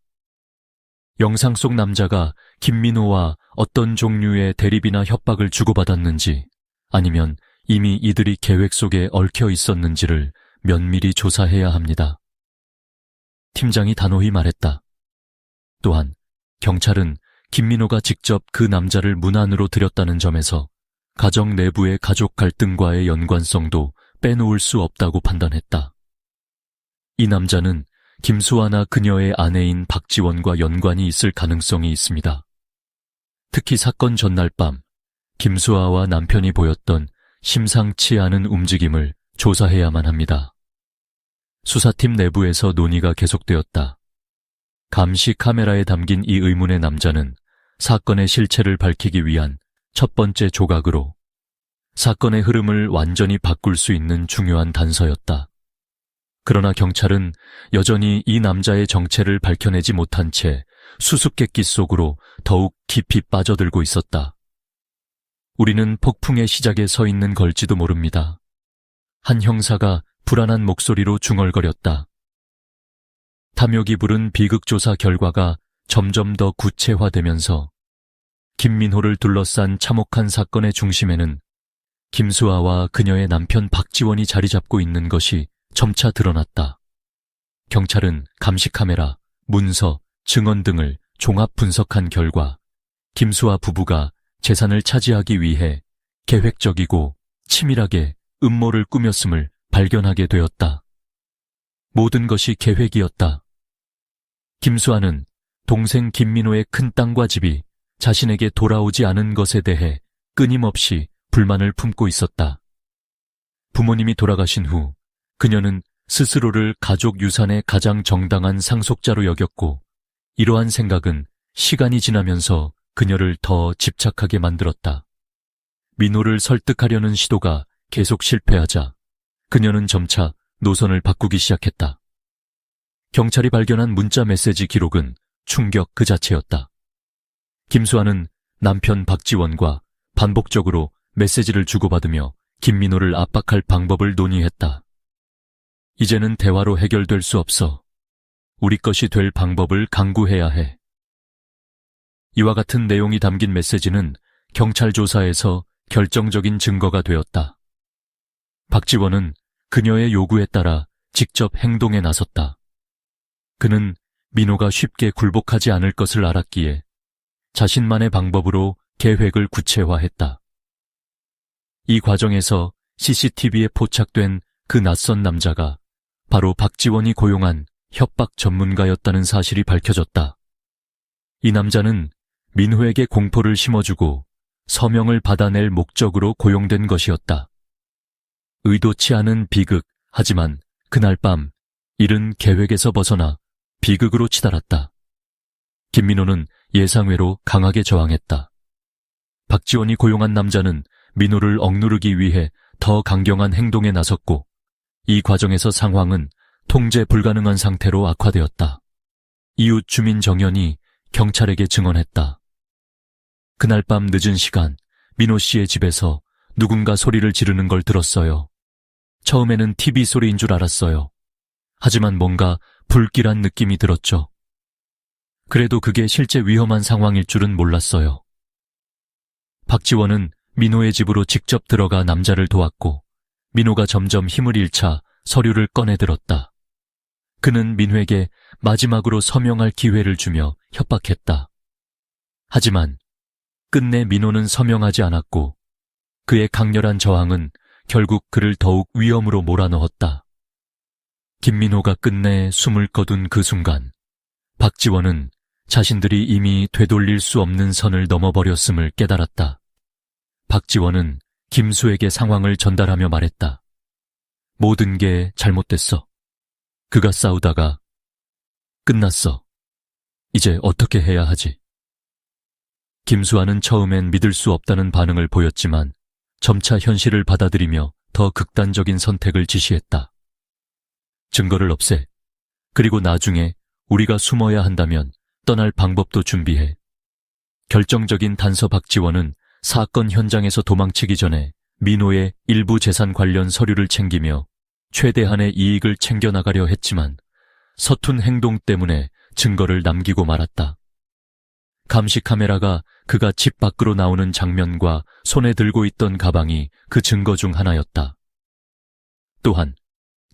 영상 속 남자가 김민호와 어떤 종류의 대립이나 협박을 주고받았는지, 아니면 이미 이들이 계획 속에 얽혀 있었는지를 면밀히 조사해야 합니다. 팀장이 단호히 말했다. 또한 경찰은 김민호가 직접 그 남자를 문 안으로 들였다는 점에서 가정 내부의 가족 갈등과의 연관성도 빼놓을 수 없다고 판단했다. 이 남자는 김수아나 그녀의 아내인 박지원과 연관이 있을 가능성이 있습니다. 특히 사건 전날 밤 김수아와 남편이 보였던 심상치 않은 움직임을 조사해야만 합니다. 수사팀 내부에서 논의가 계속되었다. 감시 카메라에 담긴 이 의문의 남자는 사건의 실체를 밝히기 위한 첫 번째 조각으로 사건의 흐름을 완전히 바꿀 수 있는 중요한 단서였다. 그러나 경찰은 여전히 이 남자의 정체를 밝혀내지 못한 채 수수께끼 속으로 더욱 깊이 빠져들고 있었다. 우리는 폭풍의 시작에 서 있는 걸지도 모릅니다. 한 형사가 불안한 목소리로 중얼거렸다. 탐욕이 부른 비극조사 결과가 점점 더 구체화되면서 김민호를 둘러싼 참혹한 사건의 중심에는 김수아와 그녀의 남편 박지원이 자리 잡고 있는 것이 점차 드러났다. 경찰은 감시 카메라, 문서, 증언 등을 종합 분석한 결과 김수아 부부가 재산을 차지하기 위해 계획적이고 치밀하게 음모를 꾸몄음을 발견하게 되었다. 모든 것이 계획이었다. 김수아는 동생 김민호의 큰 땅과 집이 자신에게 돌아오지 않은 것에 대해 끊임없이 불만을 품고 있었다. 부모님이 돌아가신 후 그녀는 스스로를 가족 유산의 가장 정당한 상속자로 여겼고, 이러한 생각은 시간이 지나면서 그녀를 더 집착하게 만들었다. 민호를 설득하려는 시도가 계속 실패하자 그녀는 점차 노선을 바꾸기 시작했다. 경찰이 발견한 문자 메시지 기록은 충격 그 자체였다. 김수아는 남편 박지원과 반복적으로 메시지를 주고받으며 김민호를 압박할 방법을 논의했다. 이제는 대화로 해결될 수 없어. 우리 것이 될 방법을 강구해야 해. 이와 같은 내용이 담긴 메시지는 경찰 조사에서 결정적인 증거가 되었다. 박지원은 그녀의 요구에 따라 직접 행동에 나섰다. 그는 민호가 쉽게 굴복하지 않을 것을 알았기에 자신만의 방법으로 계획을 구체화했다. 이 과정에서 CCTV에 포착된 그 낯선 남자가 바로 박지원이 고용한 협박 전문가였다는 사실이 밝혀졌다. 이 남자는 민호에게 공포를 심어주고 서명을 받아낼 목적으로 고용된 것이었다. 의도치 않은 비극, 하지만 그날 밤 일은 계획에서 벗어나 비극으로 치달았다. 김민호는 예상외로 강하게 저항했다. 박지원이 고용한 남자는 민호를 억누르기 위해 더 강경한 행동에 나섰고 이 과정에서 상황은 통제 불가능한 상태로 악화되었다. 이웃 주민 정연이 경찰에게 증언했다. 그날 밤 늦은 시간 민호 씨의 집에서 누군가 소리를 지르는 걸 들었어요. 처음에는 TV 소리인 줄 알았어요. 하지만 뭔가 불길한 느낌이 들었죠. 그래도 그게 실제 위험한 상황일 줄은 몰랐어요. 박지원은 민호의 집으로 직접 들어가 남자를 도왔고 민호가 점점 힘을 잃자 서류를 꺼내들었다. 그는 민호에게 마지막으로 서명할 기회를 주며 협박했다. 하지만 끝내 민호는 서명하지 않았고 그의 강렬한 저항은 결국 그를 더욱 위험으로 몰아넣었다. 김민호가 끝내 숨을 거둔 그 순간 박지원은 자신들이 이미 되돌릴 수 없는 선을 넘어버렸음을 깨달았다. 박지원은 김수에게 상황을 전달하며 말했다. 모든 게 잘못됐어. 그가 싸우다가 끝났어. 이제 어떻게 해야 하지? 김수아는 처음엔 믿을 수 없다는 반응을 보였지만 점차 현실을 받아들이며 더 극단적인 선택을 지시했다. 증거를 없애. 그리고 나중에 우리가 숨어야 한다면 떠날 방법도 준비해. 결정적인 단서. 박지원은 사건 현장에서 도망치기 전에 민호의 일부 재산 관련 서류를 챙기며 최대한의 이익을 챙겨나가려 했지만 서툰 행동 때문에 증거를 남기고 말았다. 감시 카메라가 그가 집 밖으로 나오는 장면과 손에 들고 있던 가방이 그 증거 중 하나였다. 또한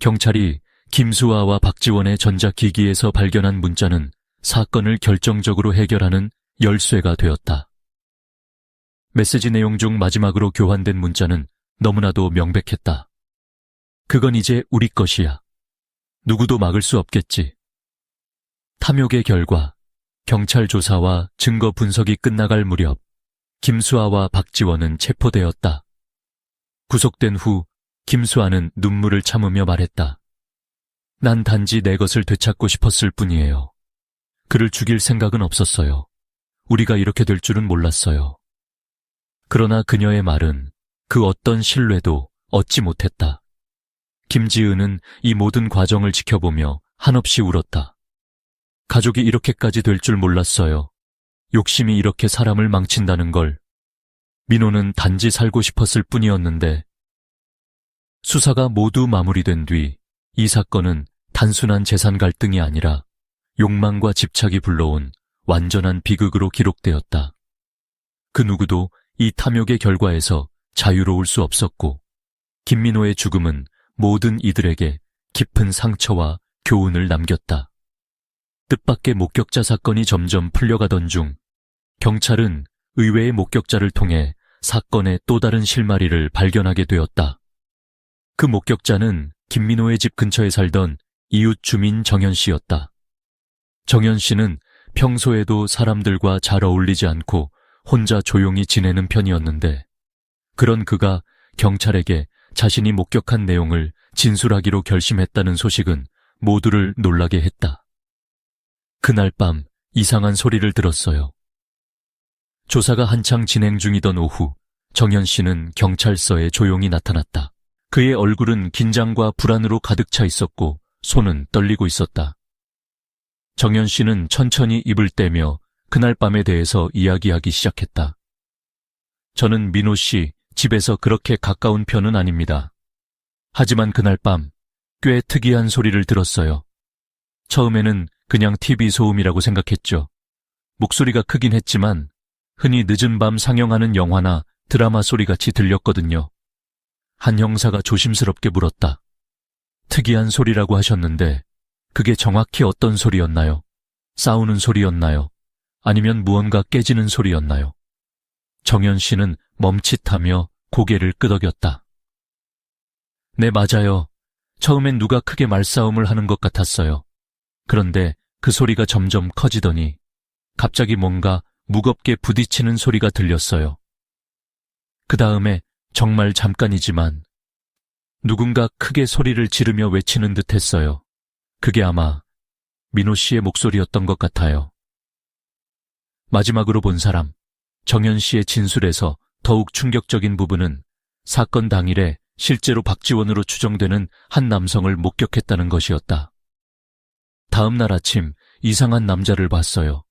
경찰이 김수아와 박지원의 전자기기에서 발견한 문자는 사건을 결정적으로 해결하는 열쇠가 되었다. 메시지 내용 중 마지막으로 교환된 문자는 너무나도 명백했다. 그건 이제 우리 것이야. 누구도 막을 수 없겠지. 탐욕의 결과 경찰 조사와 증거 분석이 끝나갈 무렵 김수아와 박지원은 체포되었다. 구속된 후 김수아는 눈물을 참으며 말했다. 난 단지 내 것을 되찾고 싶었을 뿐이에요. 그를 죽일 생각은 없었어요. 우리가 이렇게 될 줄은 몰랐어요. 그러나 그녀의 말은 그 어떤 신뢰도 얻지 못했다. 김지은은 이 모든 과정을 지켜보며 한없이 울었다. 가족이 이렇게까지 될 줄 몰랐어요. 욕심이 이렇게 사람을 망친다는 걸. 민호는 단지 살고 싶었을 뿐이었는데. 수사가 모두 마무리된 뒤 이 사건은 단순한 재산 갈등이 아니라 욕망과 집착이 불러온 완전한 비극으로 기록되었다. 그 누구도 이 탐욕의 결과에서 자유로울 수 없었고 김민호의 죽음은 모든 이들에게 깊은 상처와 교훈을 남겼다. 뜻밖의 목격자 사건이 점점 풀려가던 중 경찰은 의외의 목격자를 통해 사건의 또 다른 실마리를 발견하게 되었다. 그 목격자는 김민호의 집 근처에 살던 이웃 주민 정연 씨였다. 정연 씨는 평소에도 사람들과 잘 어울리지 않고 혼자 조용히 지내는 편이었는데 그런 그가 경찰에게 자신이 목격한 내용을 진술하기로 결심했다는 소식은 모두를 놀라게 했다. 그날 밤 이상한 소리를 들었어요. 조사가 한창 진행 중이던 오후 정연 씨는 경찰서에 조용히 나타났다. 그의 얼굴은 긴장과 불안으로 가득 차 있었고 손은 떨리고 있었다. 정연 씨는 천천히 입을 떼며 그날 밤에 대해서 이야기하기 시작했다. 저는 민호 씨 집에서 그렇게 가까운 편은 아닙니다. 하지만 그날 밤 꽤 특이한 소리를 들었어요. 처음에는 그냥 TV 소음이라고 생각했죠. 목소리가 크긴 했지만 흔히 늦은 밤 상영하는 영화나 드라마 소리같이 들렸거든요. 한 형사가 조심스럽게 물었다. 특이한 소리라고 하셨는데 그게 정확히 어떤 소리였나요? 싸우는 소리였나요? 아니면 무언가 깨지는 소리였나요? 정연 씨는 멈칫하며 고개를 끄덕였다. 네, 맞아요. 처음엔 누가 크게 말싸움을 하는 것 같았어요. 그런데 그 소리가 점점 커지더니 갑자기 뭔가 무겁게 부딪히는 소리가 들렸어요. 그 다음에 정말 잠깐이지만 누군가 크게 소리를 지르며 외치는 듯 했어요. 그게 아마 민호 씨의 목소리였던 것 같아요. 마지막으로 본 사람, 정연 씨의 진술에서 더욱 충격적인 부분은 사건 당일에 실제로 박지원으로 추정되는 한 남성을 목격했다는 것이었다. 다음 날 아침 이상한 남자를 봤어요.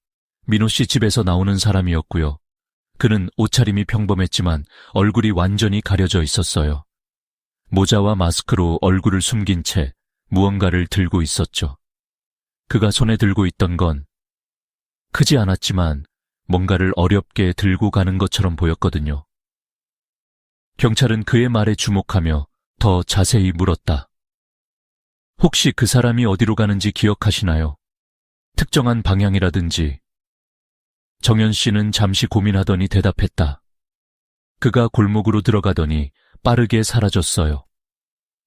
민호 씨 집에서 나오는 사람이었고요. 그는 옷차림이 평범했지만 얼굴이 완전히 가려져 있었어요. 모자와 마스크로 얼굴을 숨긴 채 무언가를 들고 있었죠. 그가 손에 들고 있던 건 크지 않았지만 뭔가를 어렵게 들고 가는 것처럼 보였거든요. 경찰은 그의 말에 주목하며 더 자세히 물었다. 혹시 그 사람이 어디로 가는지 기억하시나요? 특정한 방향이라든지. 정연 씨는 잠시 고민하더니 대답했다. 그가 골목으로 들어가더니 빠르게 사라졌어요.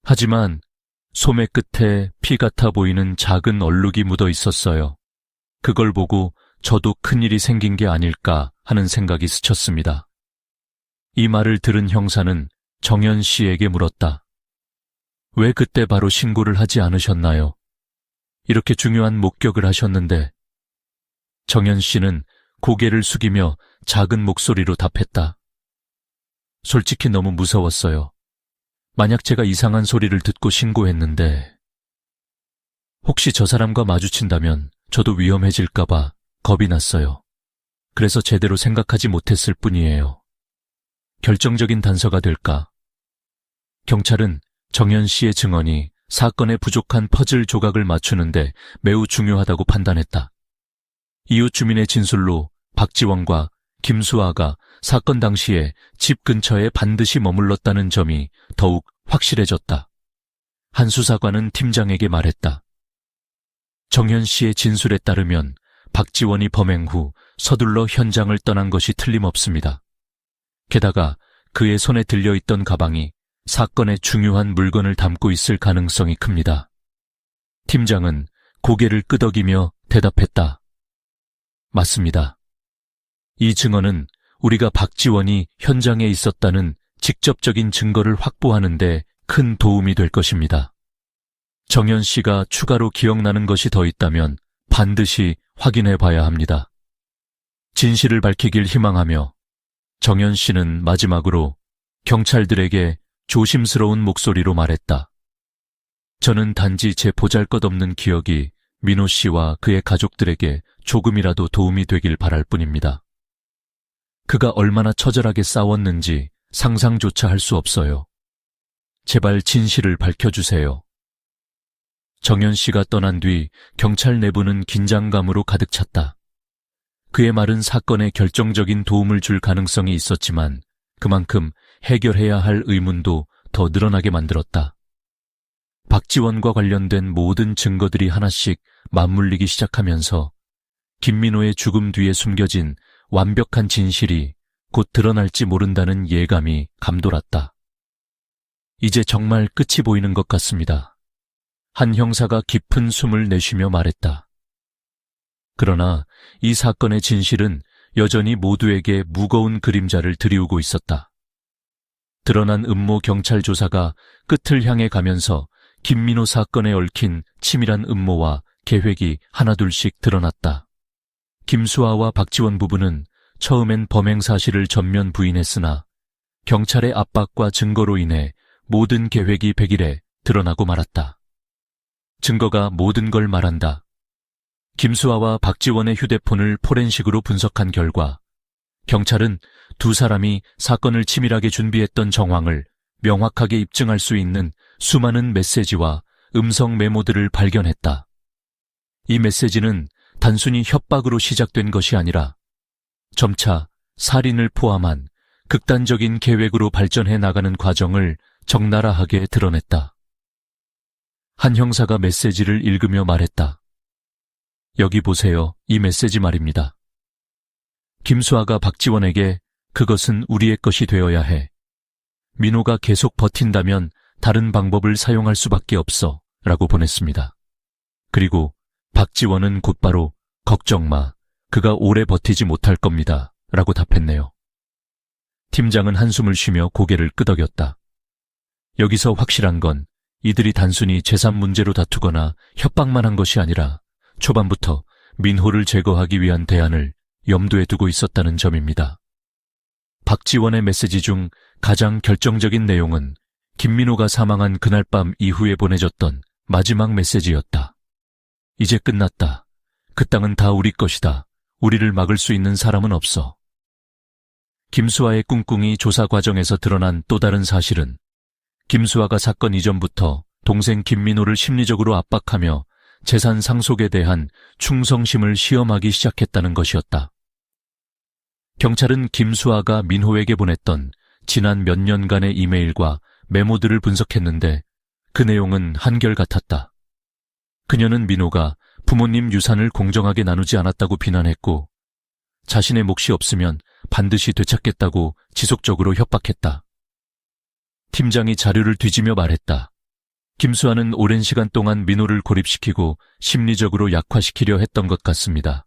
하지만 소매 끝에 피 같아 보이는 작은 얼룩이 묻어 있었어요. 그걸 보고 저도 큰일이 생긴 게 아닐까 하는 생각이 스쳤습니다. 이 말을 들은 형사는 정연 씨에게 물었다. 왜 그때 바로 신고를 하지 않으셨나요? 이렇게 중요한 목격을 하셨는데. 정연 씨는 고개를 숙이며 작은 목소리로 답했다. 솔직히 너무 무서웠어요. 만약 제가 이상한 소리를 듣고 신고했는데 혹시 저 사람과 마주친다면 저도 위험해질까봐 겁이 났어요. 그래서 제대로 생각하지 못했을 뿐이에요. 결정적인 단서가 될까? 경찰은 정연 씨의 증언이 사건의 부족한 퍼즐 조각을 맞추는데 매우 중요하다고 판단했다. 이웃 주민의 진술로 박지원과 김수아가 사건 당시에 집 근처에 반드시 머물렀다는 점이 더욱 확실해졌다. 한 수사관은 팀장에게 말했다. 정연 씨의 진술에 따르면 박지원이 범행 후 서둘러 현장을 떠난 것이 틀림없습니다. 게다가 그의 손에 들려있던 가방이 사건의 중요한 물건을 담고 있을 가능성이 큽니다. 팀장은 고개를 끄덕이며 대답했다. 맞습니다. 이 증언은 우리가 박지원이 현장에 있었다는 직접적인 증거를 확보하는 데 큰 도움이 될 것입니다. 정연 씨가 추가로 기억나는 것이 더 있다면 반드시 확인해 봐야 합니다. 진실을 밝히길 희망하며 정연 씨는 마지막으로 경찰들에게 조심스러운 목소리로 말했다. 저는 단지 제 보잘것없는 기억이 민호 씨와 그의 가족들에게 조금이라도 도움이 되길 바랄 뿐입니다. 그가 얼마나 처절하게 싸웠는지 상상조차 할 수 없어요. 제발 진실을 밝혀주세요. 정연 씨가 떠난 뒤 경찰 내부는 긴장감으로 가득 찼다. 그의 말은 사건에 결정적인 도움을 줄 가능성이 있었지만 그만큼 해결해야 할 의문도 더 늘어나게 만들었다. 박지원과 관련된 모든 증거들이 하나씩 맞물리기 시작하면서 김민호의 죽음 뒤에 숨겨진 완벽한 진실이 곧 드러날지 모른다는 예감이 감돌았다. 이제 정말 끝이 보이는 것 같습니다. 한 형사가 깊은 숨을 내쉬며 말했다. 그러나 이 사건의 진실은 여전히 모두에게 무거운 그림자를 드리우고 있었다. 드러난 음모 경찰 조사가 끝을 향해 가면서 김민호 사건에 얽힌 치밀한 음모와 계획이 하나둘씩 드러났다. 김수아와 박지원 부부는 처음엔 범행 사실을 전면 부인했으나 경찰의 압박과 증거로 인해 모든 계획이 백일에 드러나고 말았다. 증거가 모든 걸 말한다. 김수아와 박지원의 휴대폰을 포렌식으로 분석한 결과 경찰은 두 사람이 사건을 치밀하게 준비했던 정황을 명확하게 입증할 수 있는 수많은 메시지와 음성 메모들을 발견했다. 이 메시지는 단순히 협박으로 시작된 것이 아니라 점차 살인을 포함한 극단적인 계획으로 발전해 나가는 과정을 적나라하게 드러냈다. 한 형사가 메시지를 읽으며 말했다. 여기 보세요. 이 메시지 말입니다. 김수아가 박지원에게 그것은 우리의 것이 되어야 해. 민호가 계속 버틴다면 다른 방법을 사용할 수밖에 없어 라고 보냈습니다. 그리고 박지원은 곧바로 걱정 마. 그가 오래 버티지 못할 겁니다. 라고 답했네요. 팀장은 한숨을 쉬며 고개를 끄덕였다. 여기서 확실한 건 이들이 단순히 재산 문제로 다투거나 협박만 한 것이 아니라 초반부터 민호를 제거하기 위한 대안을 염두에 두고 있었다는 점입니다. 박지원의 메시지 중 가장 결정적인 내용은 김민호가 사망한 그날 밤 이후에 보내줬던 마지막 메시지였다. 이제 끝났다. 그 땅은 다 우리 것이다. 우리를 막을 수 있는 사람은 없어. 김수아의 꿍꿍이 조사 과정에서 드러난 또 다른 사실은 김수아가 사건 이전부터 동생 김민호를 심리적으로 압박하며 재산 상속에 대한 충성심을 시험하기 시작했다는 것이었다. 경찰은 김수아가 민호에게 보냈던 지난 몇 년간의 이메일과 메모들을 분석했는데 그 내용은 한결같았다. 그녀는 민호가 부모님 유산을 공정하게 나누지 않았다고 비난했고 자신의 몫이 없으면 반드시 되찾겠다고 지속적으로 협박했다. 팀장이 자료를 뒤지며 말했다. 김수아는 오랜 시간 동안 민호를 고립시키고 심리적으로 약화시키려 했던 것 같습니다.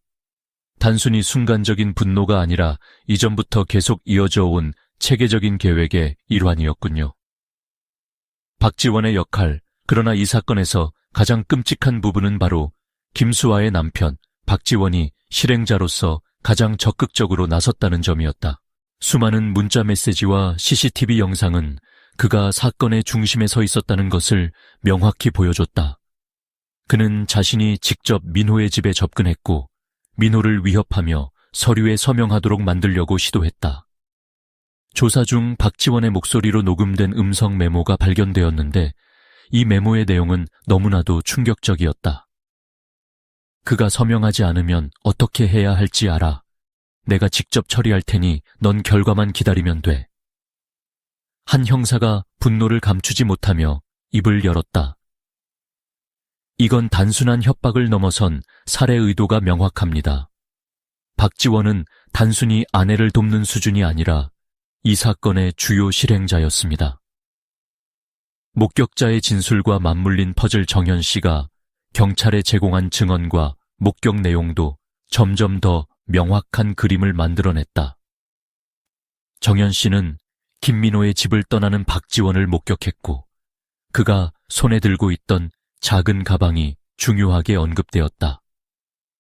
단순히 순간적인 분노가 아니라 이전부터 계속 이어져 온 체계적인 계획의 일환이었군요. 박지원의 역할, 그러나 이 사건에서 가장 끔찍한 부분은 바로 김수아의 남편 박지원이 실행자로서 가장 적극적으로 나섰다는 점이었다. 수많은 문자 메시지와 CCTV 영상은 그가 사건의 중심에 서 있었다는 것을 명확히 보여줬다. 그는 자신이 직접 민호의 집에 접근했고 민호를 위협하며 서류에 서명하도록 만들려고 시도했다. 조사 중 박지원의 목소리로 녹음된 음성 메모가 발견되었는데 이 메모의 내용은 너무나도 충격적이었다. 그가 서명하지 않으면 어떻게 해야 할지 알아. 내가 직접 처리할 테니 넌 결과만 기다리면 돼. 한 형사가 분노를 감추지 못하며 입을 열었다. 이건 단순한 협박을 넘어선 살해 의도가 명확합니다. 박지원은 단순히 아내를 돕는 수준이 아니라 이 사건의 주요 실행자였습니다. 목격자의 진술과 맞물린 퍼즐 정현 씨가 경찰에 제공한 증언과 목격 내용도 점점 더 명확한 그림을 만들어냈다. 정현 씨는 김민호의 집을 떠나는 박지원을 목격했고 그가 손에 들고 있던 작은 가방이 중요하게 언급되었다.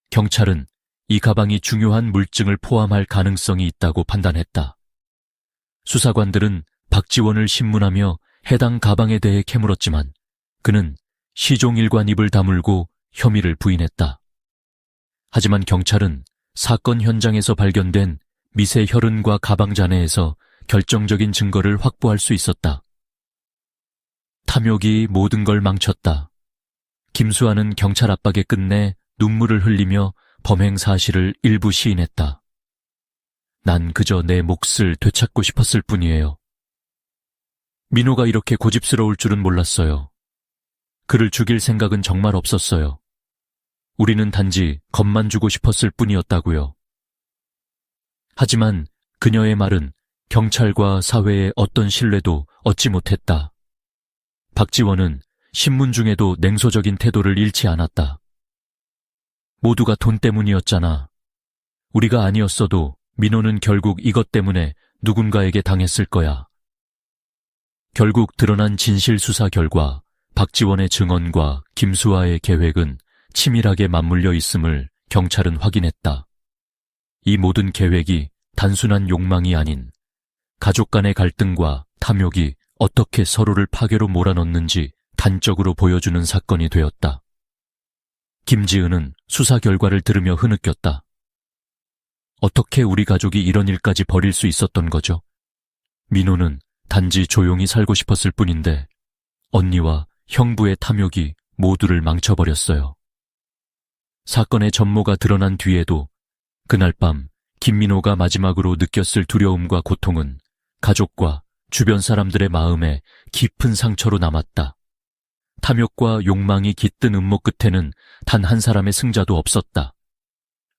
경찰은 이 가방이 중요한 물증을 포함할 가능성이 있다고 판단했다. 수사관들은 박지원을 신문하며 해당 가방에 대해 캐물었지만 그는 시종일관 입을 다물고 혐의를 부인했다. 하지만 경찰은 사건 현장에서 발견된 미세 혈흔과 가방 잔해에서 결정적인 증거를 확보할 수 있었다. 탐욕이 모든 걸 망쳤다. 김수아는 경찰 압박에 끝내 눈물을 흘리며 범행 사실을 일부 시인했다. 난 그저 내 몫을 되찾고 싶었을 뿐이에요. 민호가 이렇게 고집스러울 줄은 몰랐어요. 그를 죽일 생각은 정말 없었어요. 우리는 단지 겁만 주고 싶었을 뿐이었다고요. 하지만 그녀의 말은 경찰과 사회의 어떤 신뢰도 얻지 못했다. 박지원은 신문 중에도 냉소적인 태도를 잃지 않았다. 모두가 돈 때문이었잖아. 우리가 아니었어도 민호는 결국 이것 때문에 누군가에게 당했을 거야. 결국 드러난 진실 수사 결과 박지원의 증언과 김수아의 계획은 치밀하게 맞물려 있음을 경찰은 확인했다. 이 모든 계획이 단순한 욕망이 아닌 가족 간의 갈등과 탐욕이 어떻게 서로를 파괴로 몰아넣는지 단적으로 보여주는 사건이 되었다. 김지은은 수사 결과를 들으며 흐느꼈다. 어떻게 우리 가족이 이런 일까지 벌일 수 있었던 거죠? 민호는 단지 조용히 살고 싶었을 뿐인데 언니와 형부의 탐욕이 모두를 망쳐버렸어요. 사건의 전모가 드러난 뒤에도 그날 밤 김민호가 마지막으로 느꼈을 두려움과 고통은 가족과 주변 사람들의 마음에 깊은 상처로 남았다. 탐욕과 욕망이 깃든 음모 끝에는 단 한 사람의 승자도 없었다.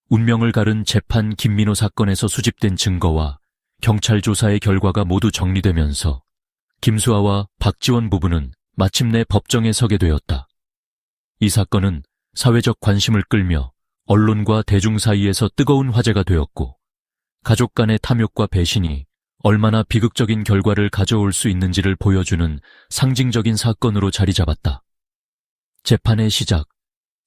운명을 가른 재판 김민호 사건에서 수집된 증거와 경찰 조사의 결과가 모두 정리되면서 김수아와 박지원 부부는 마침내 법정에 서게 되었다. 이 사건은 사회적 관심을 끌며 언론과 대중 사이에서 뜨거운 화제가 되었고 가족 간의 탐욕과 배신이 얼마나 비극적인 결과를 가져올 수 있는지를 보여주는 상징적인 사건으로 자리 잡았다. 재판의 시작,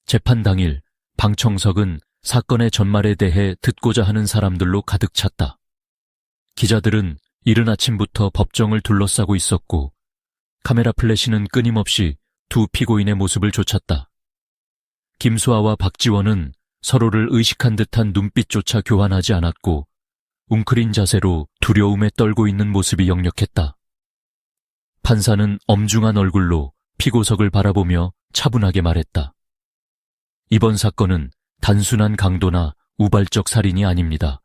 재판 당일 방청석은 사건의 전말에 대해 듣고자 하는 사람들로 가득 찼다. 기자들은 이른 아침부터 법정을 둘러싸고 있었고 카메라 플래시는 끊임없이 두 피고인의 모습을 쫓았다. 김수아와 박지원은 서로를 의식한 듯한 눈빛조차 교환하지 않았고 웅크린 자세로 두려움에 떨고 있는 모습이 역력했다. 판사는 엄중한 얼굴로 피고석을 바라보며 차분하게 말했다. 이번 사건은 단순한 강도나 우발적 살인이 아닙니다.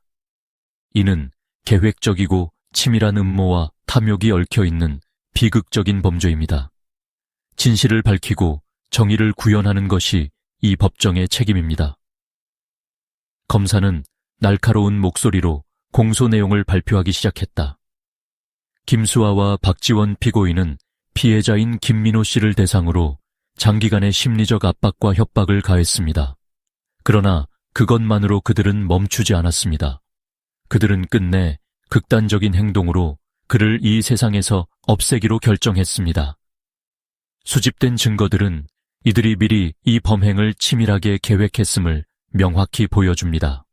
이는 계획적이고 치밀한 음모와 탐욕이 얽혀있는 비극적인 범죄입니다. 진실을 밝히고 정의를 구현하는 것이 이 법정의 책임입니다. 검사는 날카로운 목소리로 공소 내용을 발표하기 시작했다. 김수아와 박지원 피고인은 피해자인 김민호 씨를 대상으로 장기간의 심리적 압박과 협박을 가했습니다. 그러나 그것만으로 그들은 멈추지 않았습니다. 그들은 끝내 극단적인 행동으로 그를 이 세상에서 없애기로 결정했습니다. 수집된 증거들은 이들이 미리 이 범행을 치밀하게 계획했음을 명확히 보여줍니다.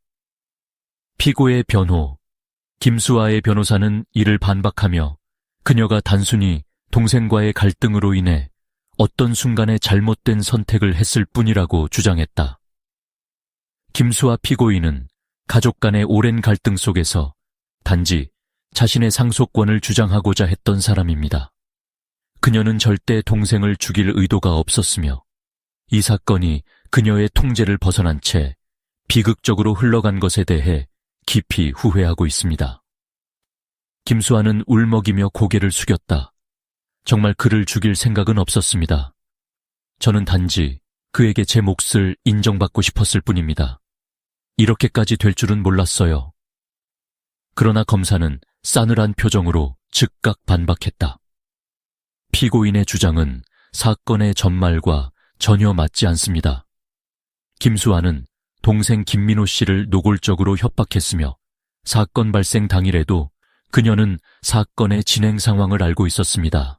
피고의 변호, 김수아의 변호사는 이를 반박하며 그녀가 단순히 동생과의 갈등으로 인해 어떤 순간에 잘못된 선택을 했을 뿐이라고 주장했다. 김수아 피고인은 가족 간의 오랜 갈등 속에서 단지 자신의 상속권을 주장하고자 했던 사람입니다. 그녀는 절대 동생을 죽일 의도가 없었으며 이 사건이 그녀의 통제를 벗어난 채 비극적으로 흘러간 것에 대해 깊이 후회하고 있습니다. 김수아는 울먹이며 고개를 숙였다. 정말 그를 죽일 생각은 없었습니다. 저는 단지 그에게 제 몫을 인정받고 싶었을 뿐입니다. 이렇게까지 될 줄은 몰랐어요. 그러나 검사는 싸늘한 표정으로 즉각 반박했다. 피고인의 주장은 사건의 전말과 전혀 맞지 않습니다. 김수아는 동생 김민호 씨를 노골적으로 협박했으며 사건 발생 당일에도 그녀는 사건의 진행 상황을 알고 있었습니다.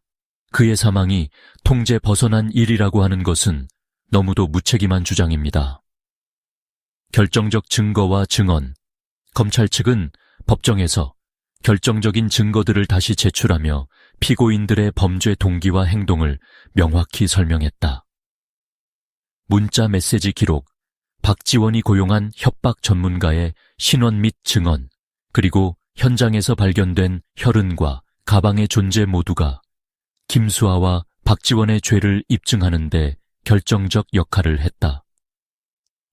그의 사망이 통제 벗어난 일이라고 하는 것은 너무도 무책임한 주장입니다. 결정적 증거와 증언, 검찰 측은 법정에서 결정적인 증거들을 다시 제출하며 피고인들의 범죄 동기와 행동을 명확히 설명했다. 문자 메시지 기록, 박지원이 고용한 협박 전문가의 신원 및 증언, 그리고 현장에서 발견된 혈흔과 가방의 존재 모두가 김수아와 박지원의 죄를 입증하는 데 결정적 역할을 했다.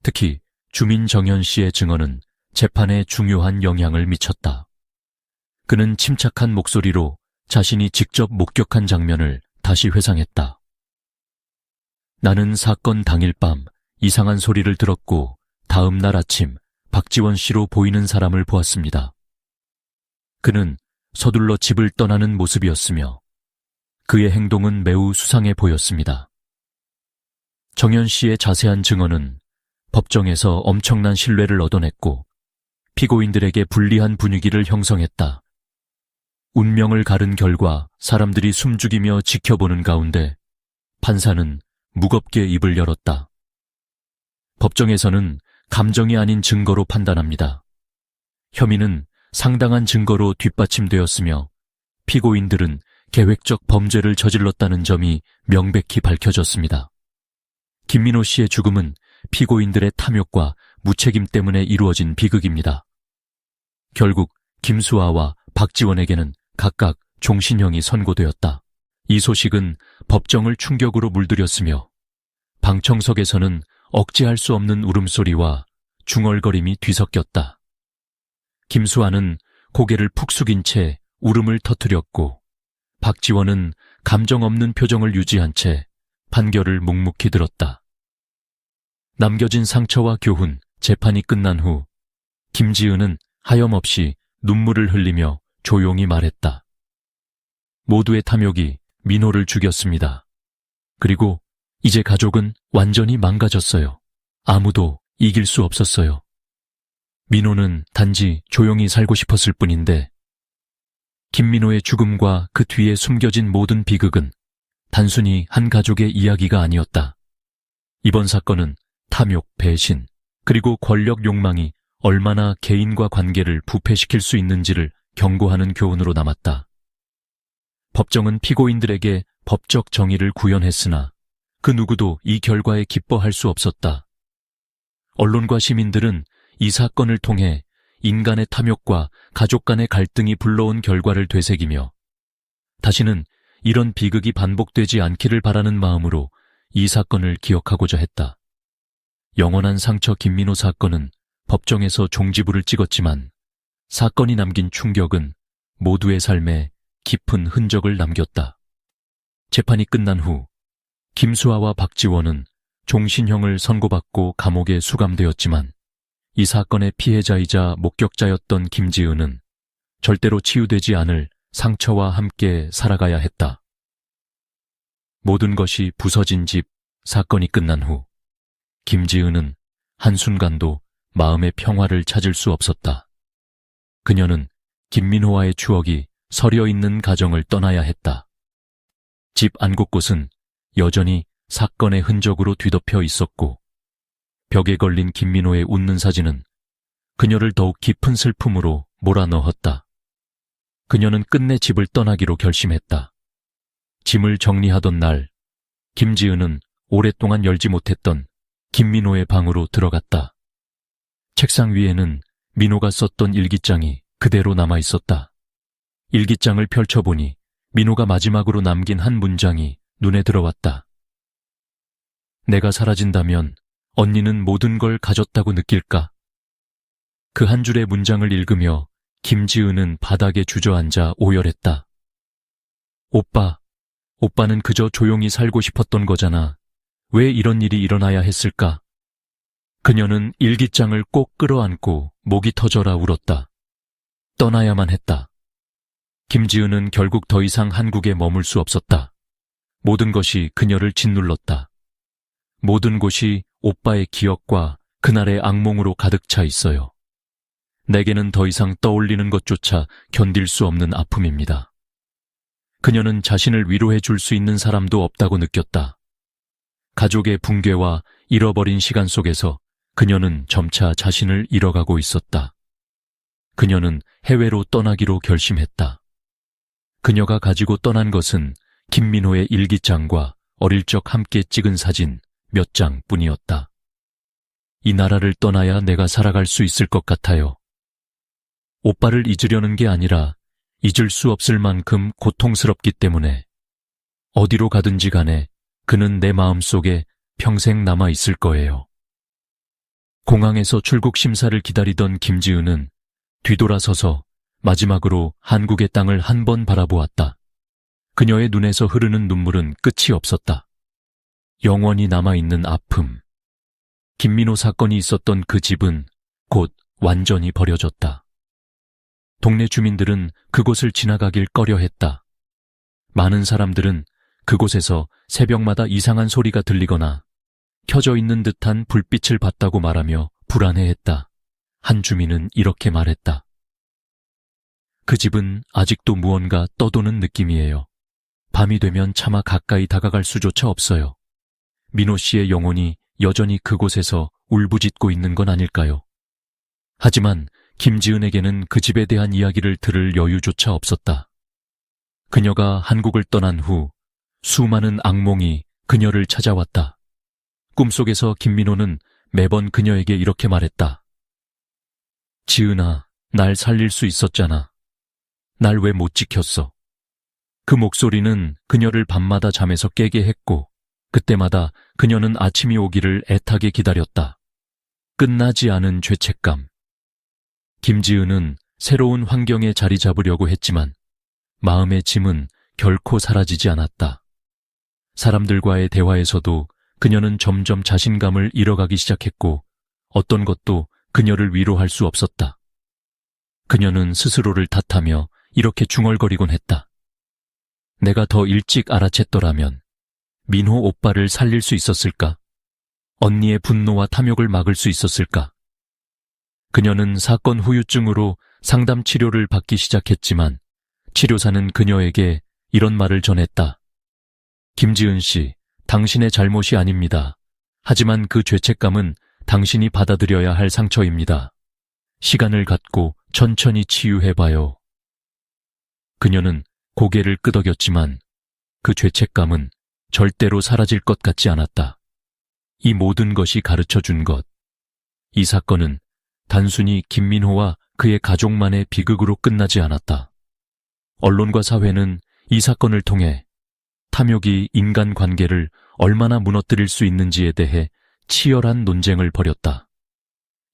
특히 주민 정현 씨의 증언은 재판에 중요한 영향을 미쳤다. 그는 침착한 목소리로 자신이 직접 목격한 장면을 다시 회상했다. 나는 사건 당일 밤 이상한 소리를 들었고 다음 날 아침 박지원 씨로 보이는 사람을 보았습니다. 그는 서둘러 집을 떠나는 모습이었으며 그의 행동은 매우 수상해 보였습니다. 정현 씨의 자세한 증언은 법정에서 엄청난 신뢰를 얻어냈고 피고인들에게 불리한 분위기를 형성했다. 운명을 가른 결과 사람들이 숨죽이며 지켜보는 가운데 판사는 무겁게 입을 열었다. 법정에서는 감정이 아닌 증거로 판단합니다. 혐의는 상당한 증거로 뒷받침되었으며 피고인들은 계획적 범죄를 저질렀다는 점이 명백히 밝혀졌습니다. 김민호 씨의 죽음은 피고인들의 탐욕과 무책임 때문에 이루어진 비극입니다. 결국 김수아와 박지원에게는 각각 종신형이 선고되었다. 이 소식은 법정을 충격으로 물들였으며 방청석에서는 억제할 수 없는 울음소리와 중얼거림이 뒤섞였다. 김수아는 고개를 푹 숙인 채 울음을 터뜨렸고 박지원은 감정 없는 표정을 유지한 채 판결을 묵묵히 들었다. 남겨진 상처와 교훈, 재판이 끝난 후 김지은은 하염없이 눈물을 흘리며 조용히 말했다. 모두의 탐욕이 민호를 죽였습니다. 그리고 이제 가족은 완전히 망가졌어요. 아무도 이길 수 없었어요. 민호는 단지 조용히 살고 싶었을 뿐인데 김민호의 죽음과 그 뒤에 숨겨진 모든 비극은 단순히 한 가족의 이야기가 아니었다. 이번 사건은 탐욕, 배신, 그리고 권력 욕망이 얼마나 개인과 관계를 부패시킬 수 있는지를 경고하는 교훈으로 남았다. 법정은 피고인들에게 법적 정의를 구현했으나 그 누구도 이 결과에 기뻐할 수 없었다. 언론과 시민들은 이 사건을 통해 인간의 탐욕과 가족 간의 갈등이 불러온 결과를 되새기며 다시는 이런 비극이 반복되지 않기를 바라는 마음으로 이 사건을 기억하고자 했다. 영원한 상처 김민호 사건은 법정에서 종지부를 찍었지만 사건이 남긴 충격은 모두의 삶에 깊은 흔적을 남겼다. 재판이 끝난 후 김수아와 박지원은 종신형을 선고받고 감옥에 수감되었지만 이 사건의 피해자이자 목격자였던 김지은은 절대로 치유되지 않을 상처와 함께 살아가야 했다. 모든 것이 부서진 집 사건이 끝난 후 김지은은 한순간도 마음의 평화를 찾을 수 없었다. 그녀는 김민호와의 추억이 서려 있는 가정을 떠나야 했다. 집 안 곳곳은 여전히 사건의 흔적으로 뒤덮여 있었고 벽에 걸린 김민호의 웃는 사진은 그녀를 더욱 깊은 슬픔으로 몰아넣었다. 그녀는 끝내 집을 떠나기로 결심했다. 짐을 정리하던 날 김지은은 오랫동안 열지 못했던 김민호의 방으로 들어갔다. 책상 위에는 민호가 썼던 일기장이 그대로 남아 있었다. 일기장을 펼쳐보니 민호가 마지막으로 남긴 한 문장이 눈에 들어왔다. 내가 사라진다면 언니는 모든 걸 가졌다고 느낄까? 그 한 줄의 문장을 읽으며 김지은은 바닥에 주저앉아 오열했다. 오빠는 그저 조용히 살고 싶었던 거잖아. 왜 이런 일이 일어나야 했을까? 그녀는 일기장을 꼭 끌어안고 목이 터져라 울었다. 떠나야만 했다. 김지은은 결국 더 이상 한국에 머물 수 없었다. 모든 것이 그녀를 짓눌렀다. 모든 곳이 오빠의 기억과 그날의 악몽으로 가득 차 있어요. 내게는 더 이상 떠올리는 것조차 견딜 수 없는 아픔입니다. 그녀는 자신을 위로해 줄 수 있는 사람도 없다고 느꼈다. 가족의 붕괴와 잃어버린 시간 속에서 그녀는 점차 자신을 잃어가고 있었다. 그녀는 해외로 떠나기로 결심했다. 그녀가 가지고 떠난 것은 김민호의 일기장과 어릴 적 함께 찍은 사진 몇 장뿐이었다. 이 나라를 떠나야 내가 살아갈 수 있을 것 같아요. 오빠를 잊으려는 게 아니라 잊을 수 없을 만큼 고통스럽기 때문에 어디로 가든지 간에 그는 내 마음속에 평생 남아 있을 거예요. 공항에서 출국 심사를 기다리던 김지은은 뒤돌아서서 마지막으로 한국의 땅을 한 번 바라보았다. 그녀의 눈에서 흐르는 눈물은 끝이 없었다. 영원히 남아있는 아픔. 김민호 사건이 있었던 그 집은 곧 완전히 버려졌다. 동네 주민들은 그곳을 지나가길 꺼려했다. 많은 사람들은 그곳에서 새벽마다 이상한 소리가 들리거나 켜져 있는 듯한 불빛을 봤다고 말하며 불안해했다. 한 주민은 이렇게 말했다. 그 집은 아직도 무언가 떠도는 느낌이에요. 밤이 되면 차마 가까이 다가갈 수조차 없어요. 민호 씨의 영혼이 여전히 그곳에서 울부짖고 있는 건 아닐까요? 하지만 김지은에게는 그 집에 대한 이야기를 들을 여유조차 없었다. 그녀가 한국을 떠난 후 수많은 악몽이 그녀를 찾아왔다. 꿈속에서 김민호는 매번 그녀에게 이렇게 말했다. 지은아, 날 살릴 수 있었잖아. 날 왜 못 지켰어? 그 목소리는 그녀를 밤마다 잠에서 깨게 했고 그때마다 그녀는 아침이 오기를 애타게 기다렸다. 끝나지 않은 죄책감. 김지은은 새로운 환경에 자리 잡으려고 했지만 마음의 짐은 결코 사라지지 않았다. 사람들과의 대화에서도 그녀는 점점 자신감을 잃어가기 시작했고 어떤 것도 그녀를 위로할 수 없었다. 그녀는 스스로를 탓하며 이렇게 중얼거리곤 했다. 내가 더 일찍 알아챘더라면 민호 오빠를 살릴 수 있었을까? 언니의 분노와 탐욕을 막을 수 있었을까? 그녀는 사건 후유증으로 상담 치료를 받기 시작했지만 치료사는 그녀에게 이런 말을 전했다. 김지은 씨, 당신의 잘못이 아닙니다. 하지만 그 죄책감은 당신이 받아들여야 할 상처입니다. 시간을 갖고 천천히 치유해봐요. 그녀는 고개를 끄덕였지만 그 죄책감은 절대로 사라질 것 같지 않았다. 이 모든 것이 가르쳐 준 것. 이 사건은 단순히 김민호와 그의 가족만의 비극으로 끝나지 않았다. 언론과 사회는 이 사건을 통해 탐욕이 인간관계를 얼마나 무너뜨릴 수 있는지에 대해 치열한 논쟁을 벌였다.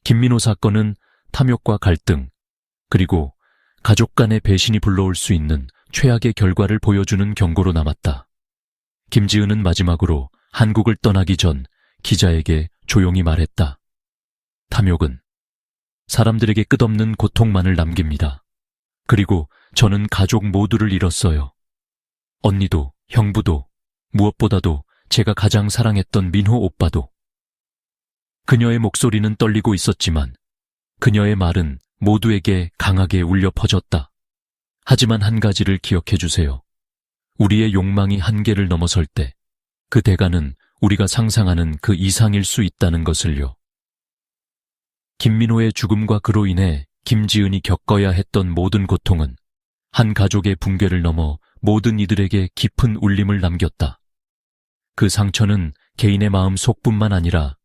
김민호 사건은 탐욕과 갈등, 그리고 가족 간의 배신이 불러올 수 있는 최악의 결과를 보여주는 경고로 남았다. 김지은은 마지막으로 한국을 떠나기 전 기자에게 조용히 말했다. 탐욕은 사람들에게 끝없는 고통만을 남깁니다. 그리고 저는 가족 모두를 잃었어요. 언니도, 형부도, 무엇보다도 제가 가장 사랑했던 민호 오빠도. 그녀의 목소리는 떨리고 있었지만 그녀의 말은 모두에게 강하게 울려 퍼졌다. 하지만 한 가지를 기억해 주세요. 우리의 욕망이 한계를 넘어설 때 그 대가는 우리가 상상하는 그 이상일 수 있다는 것을요. 김민호의 죽음과 그로 인해 김지은이 겪어야 했던 모든 고통은 한 가족의 붕괴를 넘어 모든 이들에게 깊은 울림을 남겼다. 그 상처는 개인의 마음 속뿐만 아니라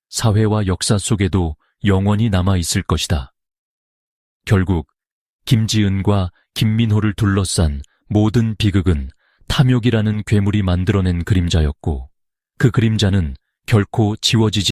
사회와 역사 속에도 영원히 남아있을 것이다. 결국 김지은과 김민호를 둘러싼 모든 비극은 탐욕이라는 괴물이 만들어낸 그림자였고 그 그림자는 결코 지워지지